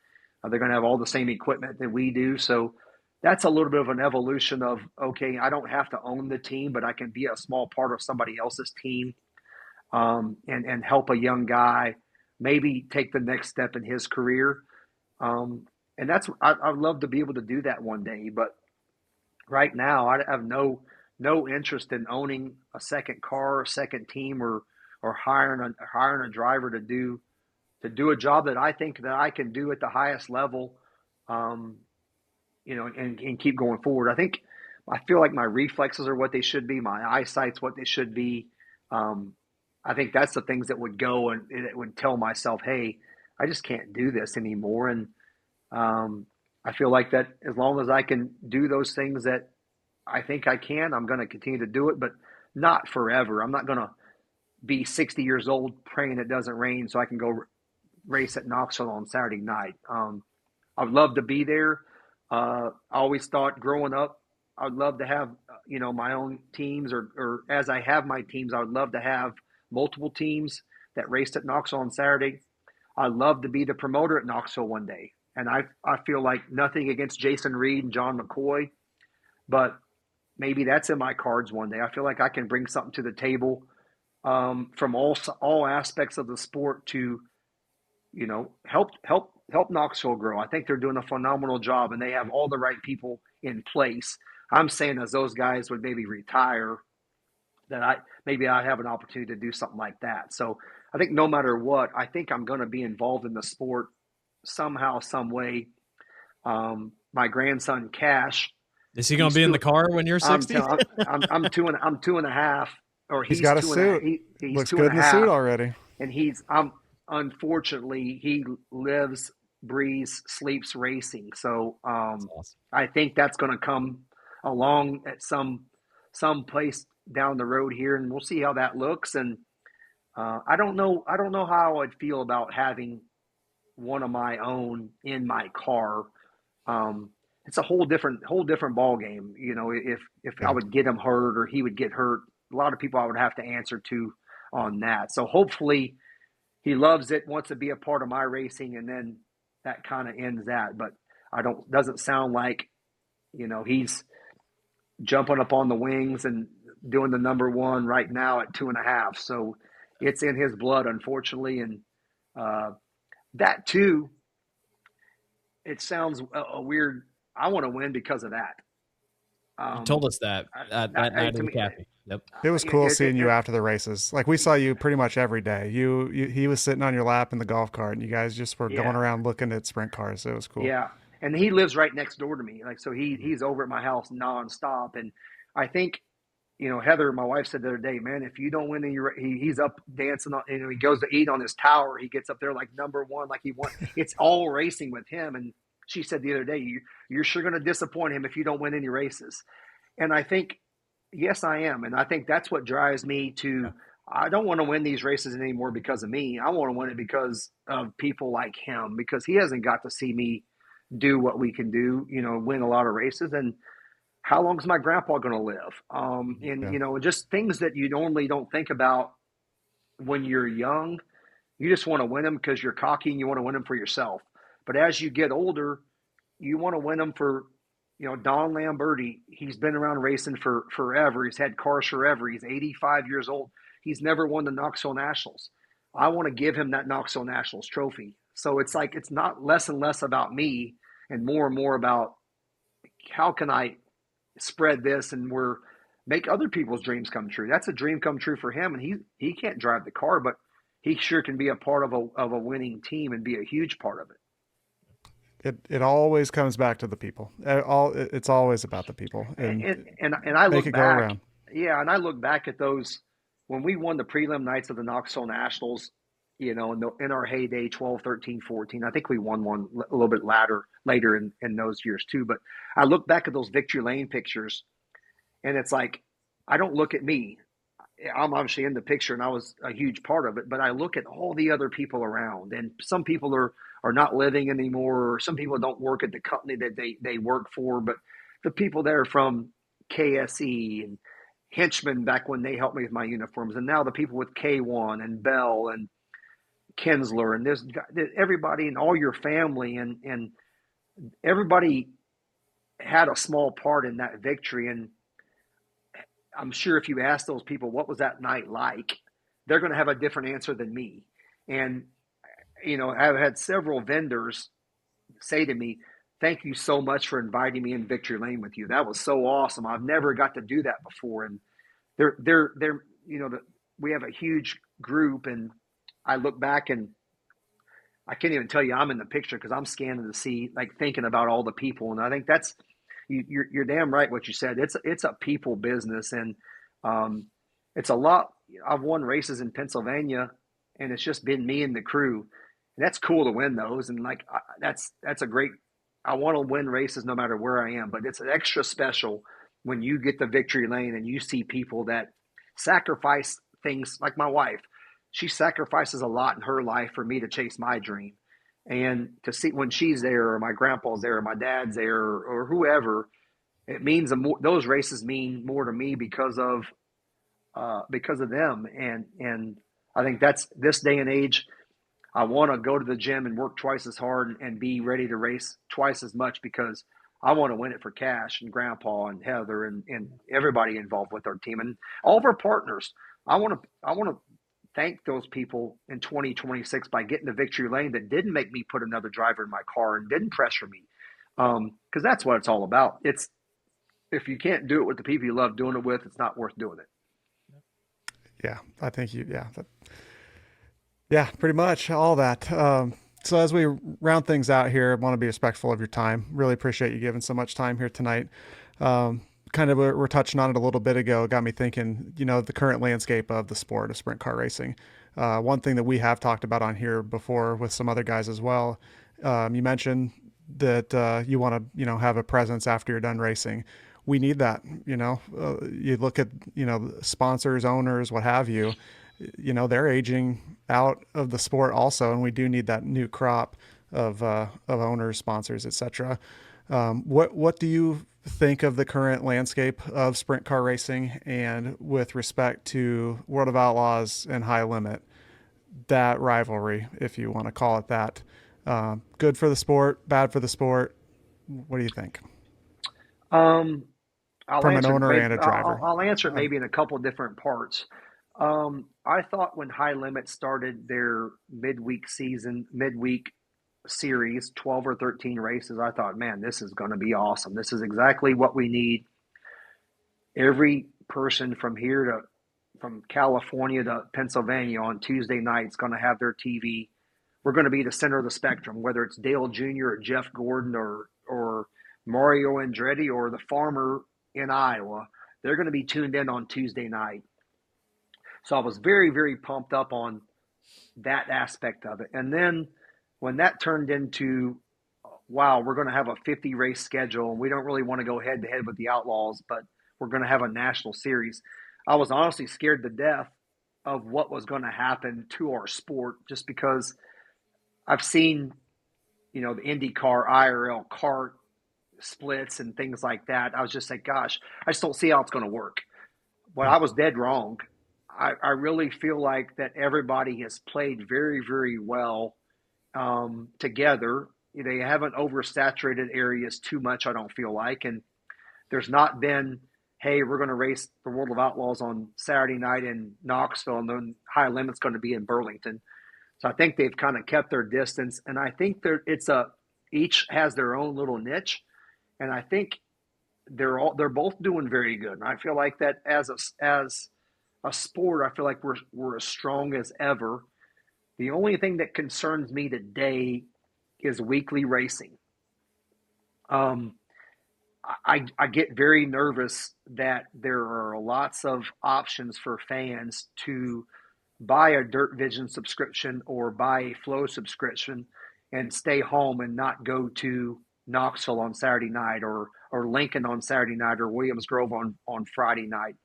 They're going to have all the same equipment that we do, so that's a little bit of an evolution of, okay, I don't have to own the team, but I can be a small part of somebody else's team, and help a young guy maybe take the next step in his career. And I'd love to be able to do that one day, but right now I have no interest in owning a second car, a second team, or hiring a driver to do a job that I think that I can do at the highest level, and keep going forward. I feel like my reflexes are what they should be. My eyesight's what they should be. I think that's the things that would go, and it would tell myself, hey, I just can't do this anymore. And I feel like that as long as I can do those things that I think I can, I'm going to continue to do it, but not forever. I'm not going to be 60 years old praying it doesn't rain so I can go race at Knoxville on Saturday night. I'd love to be there. I always thought growing up, I'd love to have, my own teams, or as I have my teams, I would love to have multiple teams that raced at Knoxville on Saturday. I'd love to be the promoter at Knoxville one day. And I feel like nothing against Jason Reed and John McCoy, but maybe that's in my cards one day. I feel like I can bring something to the table, from all aspects of the sport to, help Knoxville grow. I think they're doing a phenomenal job, and they have all the right people in place. I'm saying as those guys would maybe retire, that I have an opportunity to do something like that. So I think no matter what, I think I'm going to be involved in the sport somehow, some way. My grandson Cash,
is he going to be in the car when you're 60?
I'm two and a half, or
he's got a suit.
He's
looks
two
good
and
in
a
the
half,
suit already.
And unfortunately he lives, breathes, sleeps racing. So
That's awesome.
I think that's going to come along at some place down the road here, and we'll see how that looks. And I don't know how I'd feel about having one of my own in my car. It's a whole different ball game. If I would get him hurt or he would get hurt, a lot of people I would have to answer to on that. So hopefully he loves it, wants to be a part of my racing, and then that kind of ends that. But doesn't sound like, he's jumping up on the wings and doing the number one right now at 2.5. So it's in his blood, unfortunately. And that too, it sounds a weird. I want to win because of that.
You told us that that night in the cafe. Yep.
It was cool seeing you after the races. Like, we saw you pretty much every day. He was sitting on your lap in the golf cart, and you guys just were going around looking at sprint cars. So it was cool. Yeah.
And he lives right next door to me. Like, so he's over at my house nonstop. And I think, Heather, my wife, said the other day, man, if you don't win, he's up dancing on, he goes to eat on his tower. He gets up there like number one, like he won. It's all racing with him. And she said the other day, you're sure going to disappoint him if you don't win any races. And I think, yes, I am. And I think that's what drives me to, I don't want to win these races anymore because of me. I want to win it because of people like him, because he hasn't got to see me do what we can do, win a lot of races. And how long is my grandpa going to live? Just things that you normally don't think about when you're young. You just want to win them because you're cocky and you want to win them for yourself. But as you get older, you want to win them for, Don Lamberti. He's been around racing for forever. He's had cars forever. He's 85 years old. He's never won the Knoxville Nationals. I want to give him that Knoxville Nationals trophy. So it's like, it's not less and less about me and more about how can I spread this, and we're make other people's dreams come true. That's a dream come true for him, and he can't drive the car, but he sure can be a part of a winning team and be a huge part of it.
It always comes back to the people. It's always about the people, and
I
make
look
it
back,
go around.
yeah, and I look back at those when we won the prelim nights of the Knoxville Nationals. In our heyday, 12, 13, 14. I think we won one a little bit later in those years too. But I look back at those victory lane pictures, and it's like I don't look at me. I'm obviously in the picture, and I was a huge part of it. But I look at all the other people around, and some people are not living anymore, or some people don't work at the company that they work for. But the people there from KSE and Henchman back when they helped me with my uniforms, and now the people with K1 and Bell and Kinsler, and there's everybody and all your family, and everybody had a small part in that victory. And I'm sure if you ask those people, what was that night like, they're going to have a different answer than me. And, I've had several vendors say to me, thank you so much for inviting me in victory lane with you. That was so awesome. I've never got to do that before. And they're we have a huge group, and I look back and I can't even tell you I'm in the picture because I'm scanning to see, like, thinking about all the people. And I think that's, you're damn right what you said. It's a people business, and it's a lot. I've won races in Pennsylvania, and it's just been me and the crew, and that's cool to win those. And like that's a great. I want to win races no matter where I am, but it's extra special when you get the victory lane and you see people that sacrifice things, like my wife. She sacrifices a lot in her life for me to chase my dream. And to see when she's there, or my grandpa's there, or my dad's there, or whoever, it means those races mean more to me because of them. And I think that's this day and age. I want to go to the gym and work twice as hard and be ready to race twice as much because I want to win it for Cash and Grandpa and Heather and everybody involved with our team and all of our partners. I want to thank those people in 2026 by getting the victory lane that didn't make me put another driver in my car and didn't pressure me. Because that's what it's all about. It's, if you can't do it with the people you love doing it with, it's not worth doing it.
Yeah, I think yeah, pretty much all that. So as we round things out here, I want to be respectful of your time. Really appreciate you giving so much time here tonight. Kind of we're touching on it a little bit ago. It got me thinking, the current landscape of the sport of sprint car racing. One thing that we have talked about on here before with some other guys as well. You mentioned that you want to, have a presence after you're done racing. We need that, you look at, sponsors, owners, what have you, they're aging out of the sport also. And we do need that new crop of owners, sponsors, et cetera. What do you think of the current landscape of sprint car racing, and with respect to World of Outlaws and High Limit, that rivalry, if you want to call it that, good for the sport, bad for the sport? What do you think? From an owner and a driver.
I'll answer it maybe in a couple of different parts. I thought when High Limit started their midweek series, 12 or 13 races, I thought, man, this is going to be awesome. This is exactly what we need. Every person from California to Pennsylvania on Tuesday night is going to have their TV. We're going to be the center of the spectrum, whether it's Dale Jr. or Jeff Gordon or Mario Andretti or the farmer in Iowa. They're going to be tuned in on Tuesday night. So I was very, very pumped up on that aspect of it. And then when that turned into, wow, we're going to have a 50 race schedule, and we don't really want to go head to head with the Outlaws, but we're going to have a national series. I was honestly scared to death of what was going to happen to our sport, just because I've seen, the IndyCar IRL kart splits and things like that. I was just like, gosh, I just don't see how it's going to work. Well, I was dead wrong. I really feel like that everybody has played very, very well together. They haven't oversaturated areas too much, I don't feel like. And there's not been, hey, we're going to race the World of Outlaws on Saturday night in Knoxville, and then High Limit's going to be in Burlington. So I think they've kind of kept their distance. And I think each has their own little niche. And I think they're both doing very good. And I feel like that as a sport, I feel like we're as strong as ever. The only thing that concerns me today is weekly racing. I get very nervous that there are lots of options for fans to buy a Dirt Vision subscription or buy a Flow subscription and stay home and not go to Knoxville on Saturday night or Lincoln on Saturday night or Williams Grove on Friday night.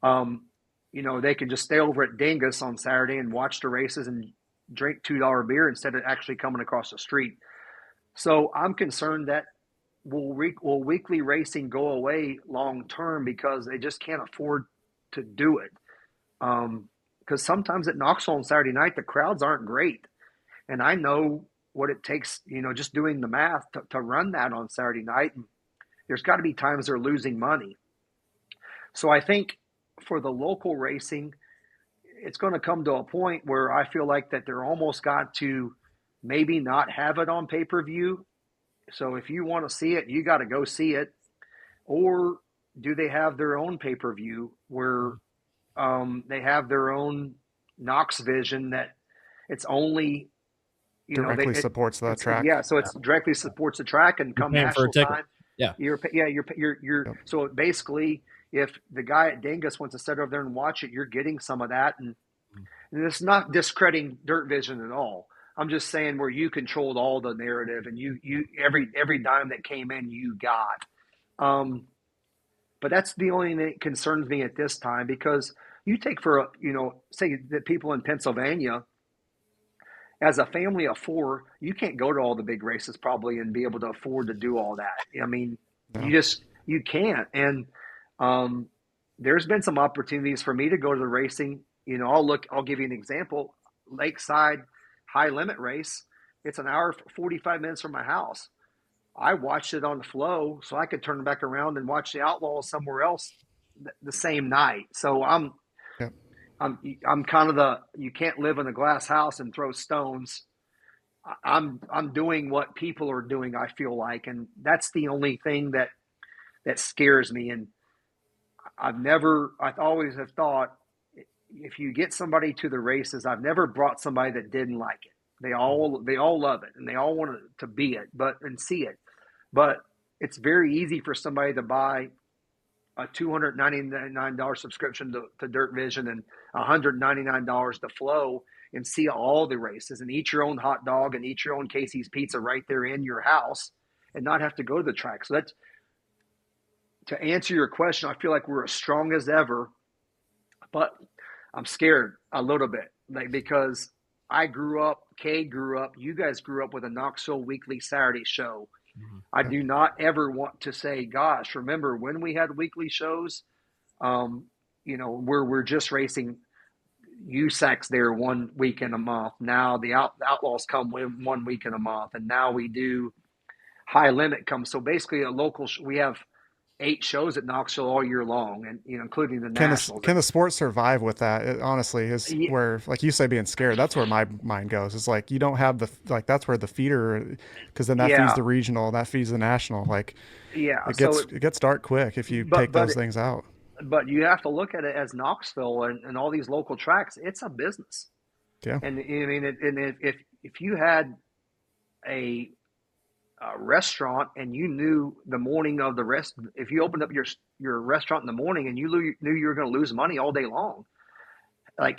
They can just stay over at Dingus on Saturday and watch the races and drink $2 beer instead of actually coming across the street. So I'm concerned that will weekly racing go away long term because they just can't afford to do it. Because sometimes at Knoxville on Saturday night, the crowds aren't great. And I know what it takes, just doing the math to run that on Saturday night. And there's got to be times they're losing money. So I think for the local racing, it's going to come to a point where I feel like that they're almost got to maybe not have it on pay-per-view. So if you want to see it, you got to go see it. Or do they have their own pay-per-view where they have their own Knox Vision that it's only
directly supports the track.
Yeah, so it's directly supports the track and come national time.
Yeah,
you're
Yep.
So basically, if the guy at Dingus wants to sit over there and watch it, you're getting some of that, and it's not discrediting Dirt Vision at all. I'm just saying where you controlled all the narrative and you every dime that came in you got. But that's the only thing that concerns me at this time, because you take say that people in Pennsylvania, as a family of four, you can't go to all the big races probably and be able to afford to do all that. I mean, you can't. And there's been some opportunities for me to go to the racing. I'll give you an example. Lakeside high limit race. It's an hour, 45 minutes from my house. I watched it on the Flow so I could turn back around and watch the Outlaws somewhere else the same night. So I'm kind of you can't live in a glass house and throw stones. I'm doing what people are doing, I feel like, and that's the only thing that scares me. And I always have thought, if you get somebody to the races, I've never brought somebody that didn't like it. They all love it and they all want to be it, and see it. But it's very easy for somebody to buy a $299 subscription to Dirt Vision and $199 to Flow and see all the races and eat your own hot dog and eat your own Casey's pizza right there in your house and not have to go to the track. So that's, to answer your question, I feel like we're as strong as ever, but I'm scared a little bit, because Kade grew up, you guys grew up with a Knoxville weekly Saturday show. Mm-hmm. I do not ever want to say, gosh, remember when we had weekly shows, where we're just racing USACs there 1 week in a month. Now the Outlaws come 1 week in a month, and now we do high limit come. So basically we have 8 shows at Knoxville all year long, and including the nationals.
Can the sport survive with that? It honestly is where, like you say, being scared. That's where my mind goes. It's like you don't have that's where the feeder, because then that feeds the regional, that feeds the national. It gets dark quick if you take those things out.
But you have to look at it as Knoxville and all these local tracks. It's a business.
Yeah.
And I mean, if you had a restaurant and you knew the morning of the rest, if you opened up your restaurant in the morning and you knew you were going to lose money all day long,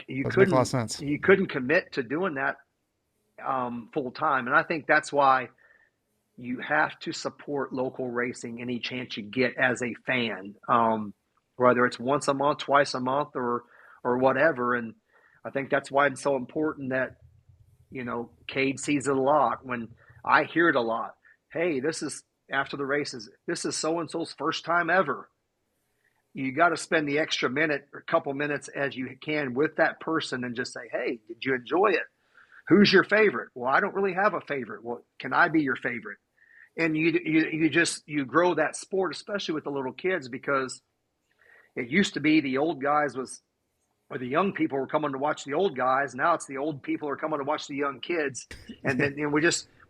you couldn't make a lot of sense. You couldn't commit to doing that full time. And I think that's why you have to support local racing any chance you get as a fan, whether it's once a month, twice a month, or whatever. And I think that's why it's so important that Kade sees it a lot. When I hear it a lot, hey, this is after the races, this is so-and-so's first time ever. You got to spend the extra minute or couple minutes as you can with that person and just say, hey, did you enjoy it? Who's your favorite? Well, I don't really have a favorite. Well, can I be your favorite? And you grow that sport, especially with the little kids, because it used to be the old guys or the young people were coming to watch the old guys. Now it's the old people are coming to watch the young kids. And then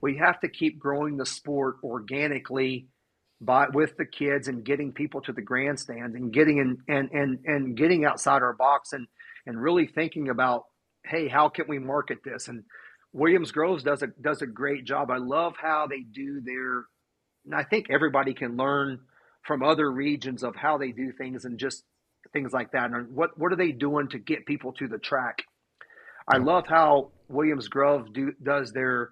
we have to keep growing the sport organically with the kids and getting people to the grandstands and getting and getting outside our box and really thinking about, hey, how can we market this? And Williams Groves does a great job. I love how they do their, and I think everybody can learn from other regions of how they do things and just things like that. And what are they doing to get people to the track? I love how Williams Grove does their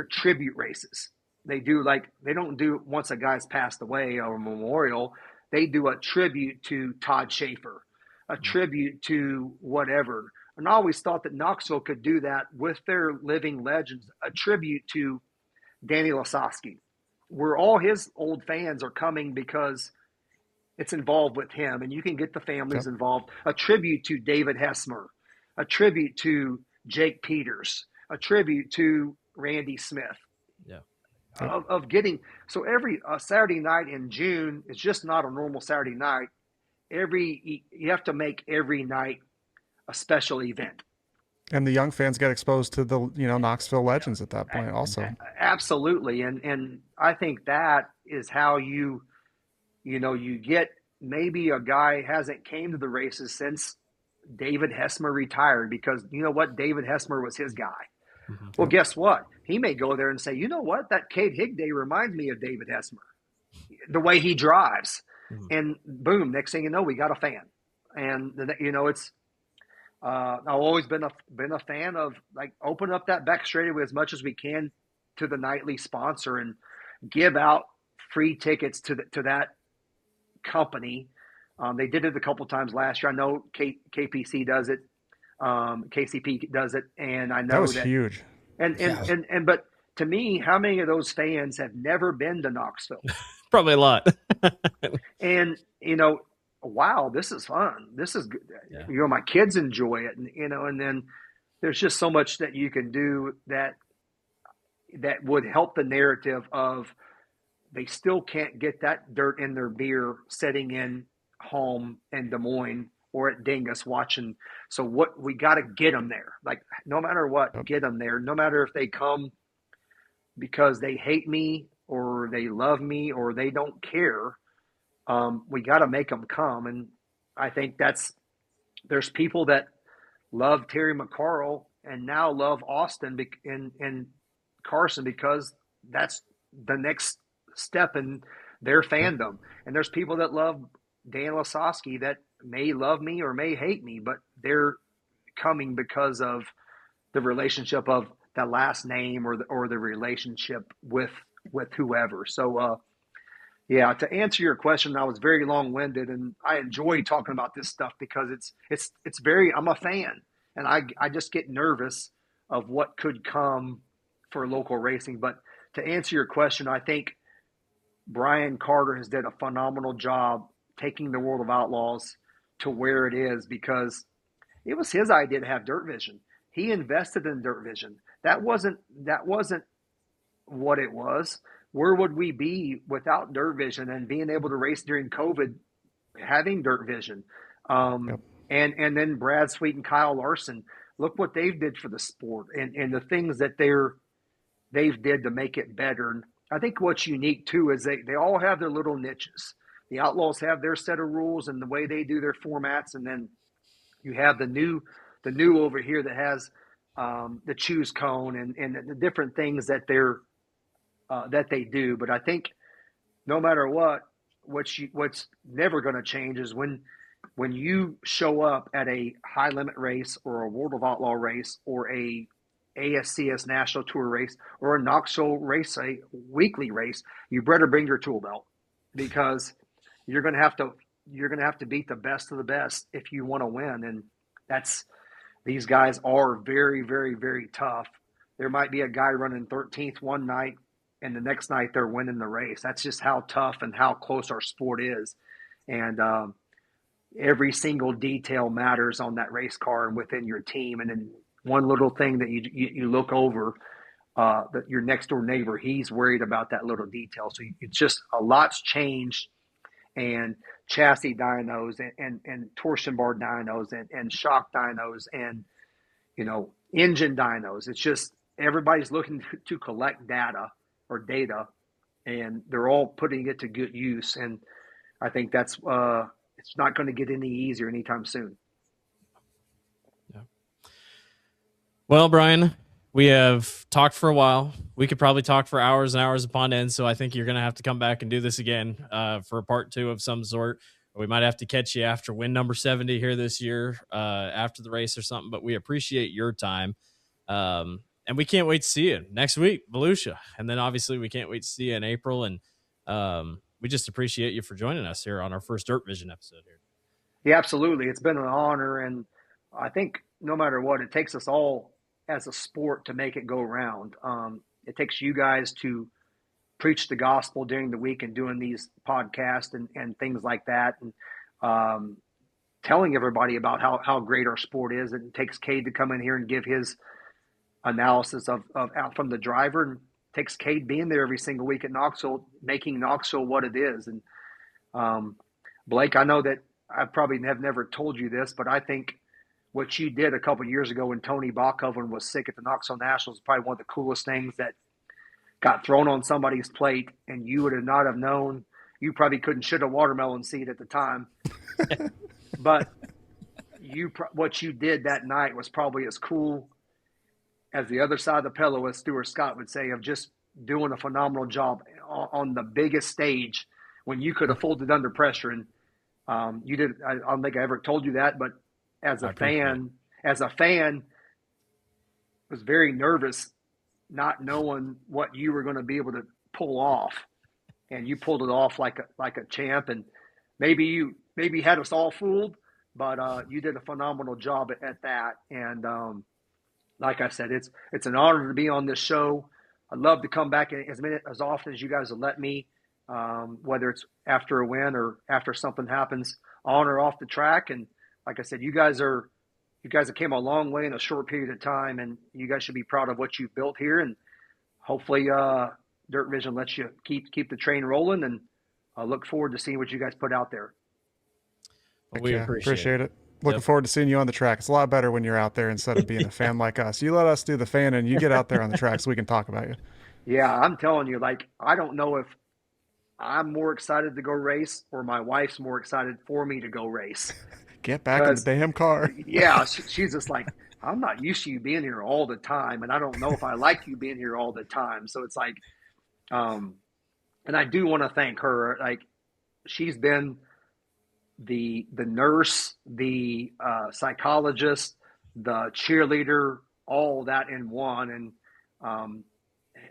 tribute races. They don't do once a guy's passed away or a memorial. They do a tribute to Todd Schaefer, a tribute to whatever. And I always thought that Knoxville could do that with their living legends, a tribute to Danny Lasowski, where all his old fans are coming because it's involved with him, and you can get the families involved. A tribute to David Hessmer, a tribute to Jake Peters, a tribute to Randy Smith.
Yeah.
Of getting, so every Saturday night in June is just not a normal Saturday night. You have to make every night a special event.
And the young fans get exposed to the, Knoxville legends at that point also.
Absolutely. And I think that is how you get, maybe a guy hasn't came to the races since David Hessmer retired, because you know what? David Hessmer was his guy. Mm-hmm. Well, guess what? He may go there and say, you know what? That Kade Higday reminds me of David Hessmer, the way he drives. Mm-hmm. And boom, next thing you know, we got a fan. And it's, I've always been a fan of, like, open up that back straightaway as much as we can to the nightly sponsor and give out free tickets to that company. They did it a couple times last year. I know KPC does it, KCP does it, and I know
that was huge.
And but to me, how many of those fans have never been to Knoxville?
Probably a lot.
And wow, this is fun. This is good. Yeah. My kids enjoy it, and and then there's just so much that you can do that would help the narrative of they still can't get that dirt in their beer sitting in home in Des Moines or at Dingus watching. So what we got to get them there. Like, no matter what, get them there. No matter if they come because they hate me or they love me or they don't care. We got to make them come. And I think there's people that love Terry McCarl and now love Austin and Carson because that's the next step in their fandom. And there's people that love Dan Lasowski that may love me or may hate me, but they're coming because of the relationship of the last name or the relationship with whoever. So, to answer your question, I was very long-winded, and I enjoy talking about this stuff because it's very, I'm a fan, and I just get nervous of what could come for local racing. But to answer your question, I think Brian Carter has did a phenomenal job taking the World of Outlaws to where it is, because it was his idea to have Dirt Vision. He invested in Dirt Vision. That wasn't what it was. Where would we be without Dirt Vision and being able to race during COVID, having Dirt Vision? And then Brad Sweet and Kyle Larson, look what they've did for the sport and the things that they've did to make it better. And I think what's unique too is they all have their little niches. The Outlaws have their set of rules and the way they do their formats, and then you have the new over here that has the choose cone and the different things that that they do. But I think no matter what's never going to change is when you show up at a high limit race or a World of Outlaw race or a ASCS National Tour race or a Knoxville race, a weekly race, you better bring your tool belt, because you're going to have to beat the best of the best if you want to win. And these guys are very, very, very tough. There might be a guy running 13th one night and the next night they're winning the race. That's just how tough and how close our sport is. And every single detail matters on that race car and within your team. And then one little thing that you look over, that your next door neighbor, he's worried about that little detail. So it's just a lot's changed. And chassis dynos and torsion bar dynos and shock dynos and, engine dynos. It's just everybody's looking to collect data and they're all putting it to good use. And I think that's it's not going to get any easier anytime soon.
Yeah. Well, Brian, we have talked for a while. We could probably talk for hours and hours upon end. So I think you're going to have to come back and do this again for a part 2 of some sort. We might have to catch you after win number 70 here this year, after the race or something. But we appreciate your time. And we can't wait to see you next week, Volusia. And then obviously we can't wait to see you in April. And we just appreciate you for joining us here on our first Dirt Vision episode here.
Yeah, absolutely. It's been an honor. And I think no matter what, it takes us all as a sport to make it go round. It takes you guys to preach the gospel during the week and doing these podcasts and things like that. And telling everybody about how great our sport is. It takes Kade to come in here and give his analysis of out from the driver, and takes Kade being there every single week at Knoxville, making Knoxville what it is. And Blake, I know that I probably have never told you this, but I think what you did a couple of years ago when Tony Bachhoven was sick at the Knoxville Nationals is probably one of the coolest things that got thrown on somebody's plate, and you would have not have known. You probably couldn't shoot a watermelon seed at the time, but what you did that night was probably as cool as the other side of the pillow, as Stuart Scott would say, of just doing a phenomenal job on the biggest stage when you could have folded under pressure. And you did. I don't think I ever told you that, but as a fan, was very nervous, not knowing what you were going to be able to pull off, and you pulled it off like a champ. And maybe you had us all fooled, but you did a phenomenal job at that. And like I said, it's an honor to be on this show. I'd love to come back as often as you guys will let me, whether it's after a win or after something happens on or off the track. And like I said, you guys have came a long way in a short period of time, and you guys should be proud of what you've built here. And hopefully Dirt Vision lets you keep the train rolling, and I look forward to seeing what you guys put out there.
Well, we appreciate it.
Looking forward to seeing you on the track. It's a lot better when you're out there instead of being a fan like us. You let us do the fan, and you get out there on the track so we can talk about you.
Yeah, I'm telling you, like, I don't know if I'm more excited to go race or my wife's more excited for me to go race.
Get back in the damn car.
Yeah, she's just like, I'm not used to you being here all the time, and I don't know if I like you being here all the time. So it's like, and I do want to thank her. Like, she's been the nurse, the psychologist, the cheerleader, all that in one. And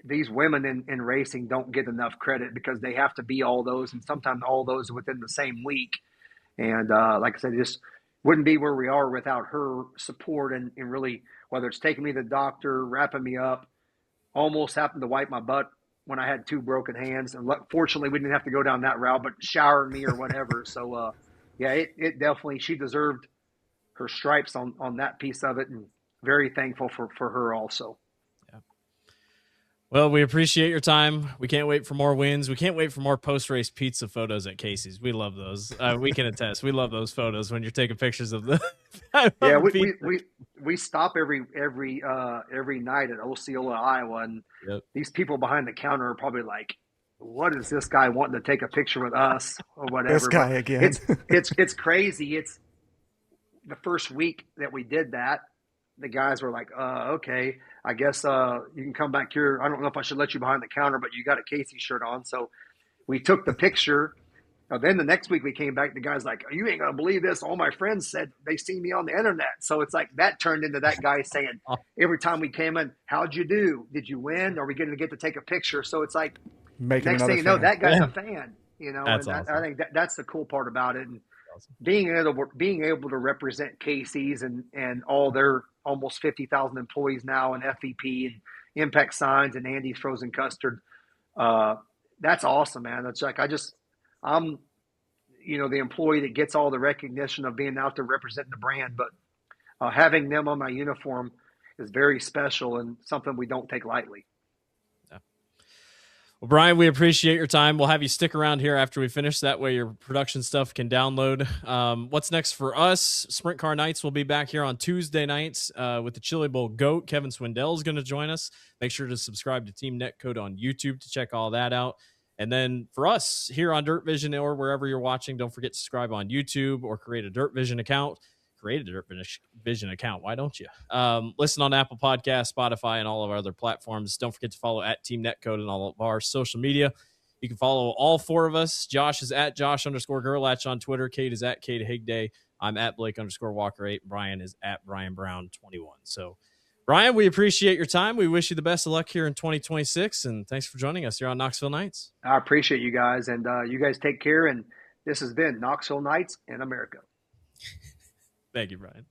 these women in racing don't get enough credit because they have to be all those, and sometimes all those within the same week. And like I said, just wouldn't be where we are without her support and really, whether it's taking me to the doctor, wrapping me up, almost happened to wipe my butt when I had 2 broken hands. And fortunately, we didn't have to go down that route, but showering me or whatever. So, yeah, it definitely, she deserved her stripes on that piece of it, and very thankful for her also.
Well, we appreciate your time. We can't wait for more wins. We can't wait for more post-race pizza photos at Casey's. We love those. We can attest. We love those photos when you're taking pictures of the.
Yeah, we stop every night at Osceola, Iowa, and these people behind the counter are probably like, "What is this guy wanting to take a picture with us or whatever?"
This guy again.
It's crazy. It's the first week that we did that. The guys were like, okay, I guess you can come back here. I don't know if I should let you behind the counter, but you got a Casey shirt on. So we took the picture. Then the next week we came back. The guy's like, you ain't going to believe this. All my friends said they seen me on the internet. So it's like that turned into that guy saying every time we came in, how'd you do? Did you win? Are we going to get to take a picture? So it's like, next thing you know, that guy's a fan. You know,
that's
and
awesome.
I think that's the cool part about it. And being able to represent Casey's and all their almost 50,000 employees now, and FVP and Impact Signs and Andy's Frozen Custard, that's awesome, man. It's like I'm the employee that gets all the recognition of being out there representing the brand, but having them on my uniform is very special and something we don't take lightly.
Well, Brian, we appreciate your time. We'll have you stick around here after we finish. That way your production stuff can download. What's next for us? Sprint Car Nights will be back here on Tuesday nights with the Chili Bowl GOAT. Kevin Swindell is going to join us. Make sure to subscribe to Team Netcode on YouTube to check all that out. And then for us here on Dirt Vision or wherever you're watching, don't forget to subscribe on YouTube or create a Dirt Vision account. Create a Dirt Vision account. Why don't you? Listen on Apple Podcasts, Spotify, and all of our other platforms. Don't forget to follow at Team Netcode and all of our social media. You can follow all four of us. Josh is at Josh_Gerlach on Twitter. Kade is at Kade Higday. I'm at Blake_Walker8. Brian is at Brian Brown 21. So, Brian, we appreciate your time. We wish you the best of luck here in 2026, and thanks for joining us here on Knoxville Nights.
I appreciate you guys, and you guys take care. And this has been Knoxville Nights in America.
Thank you, Brian.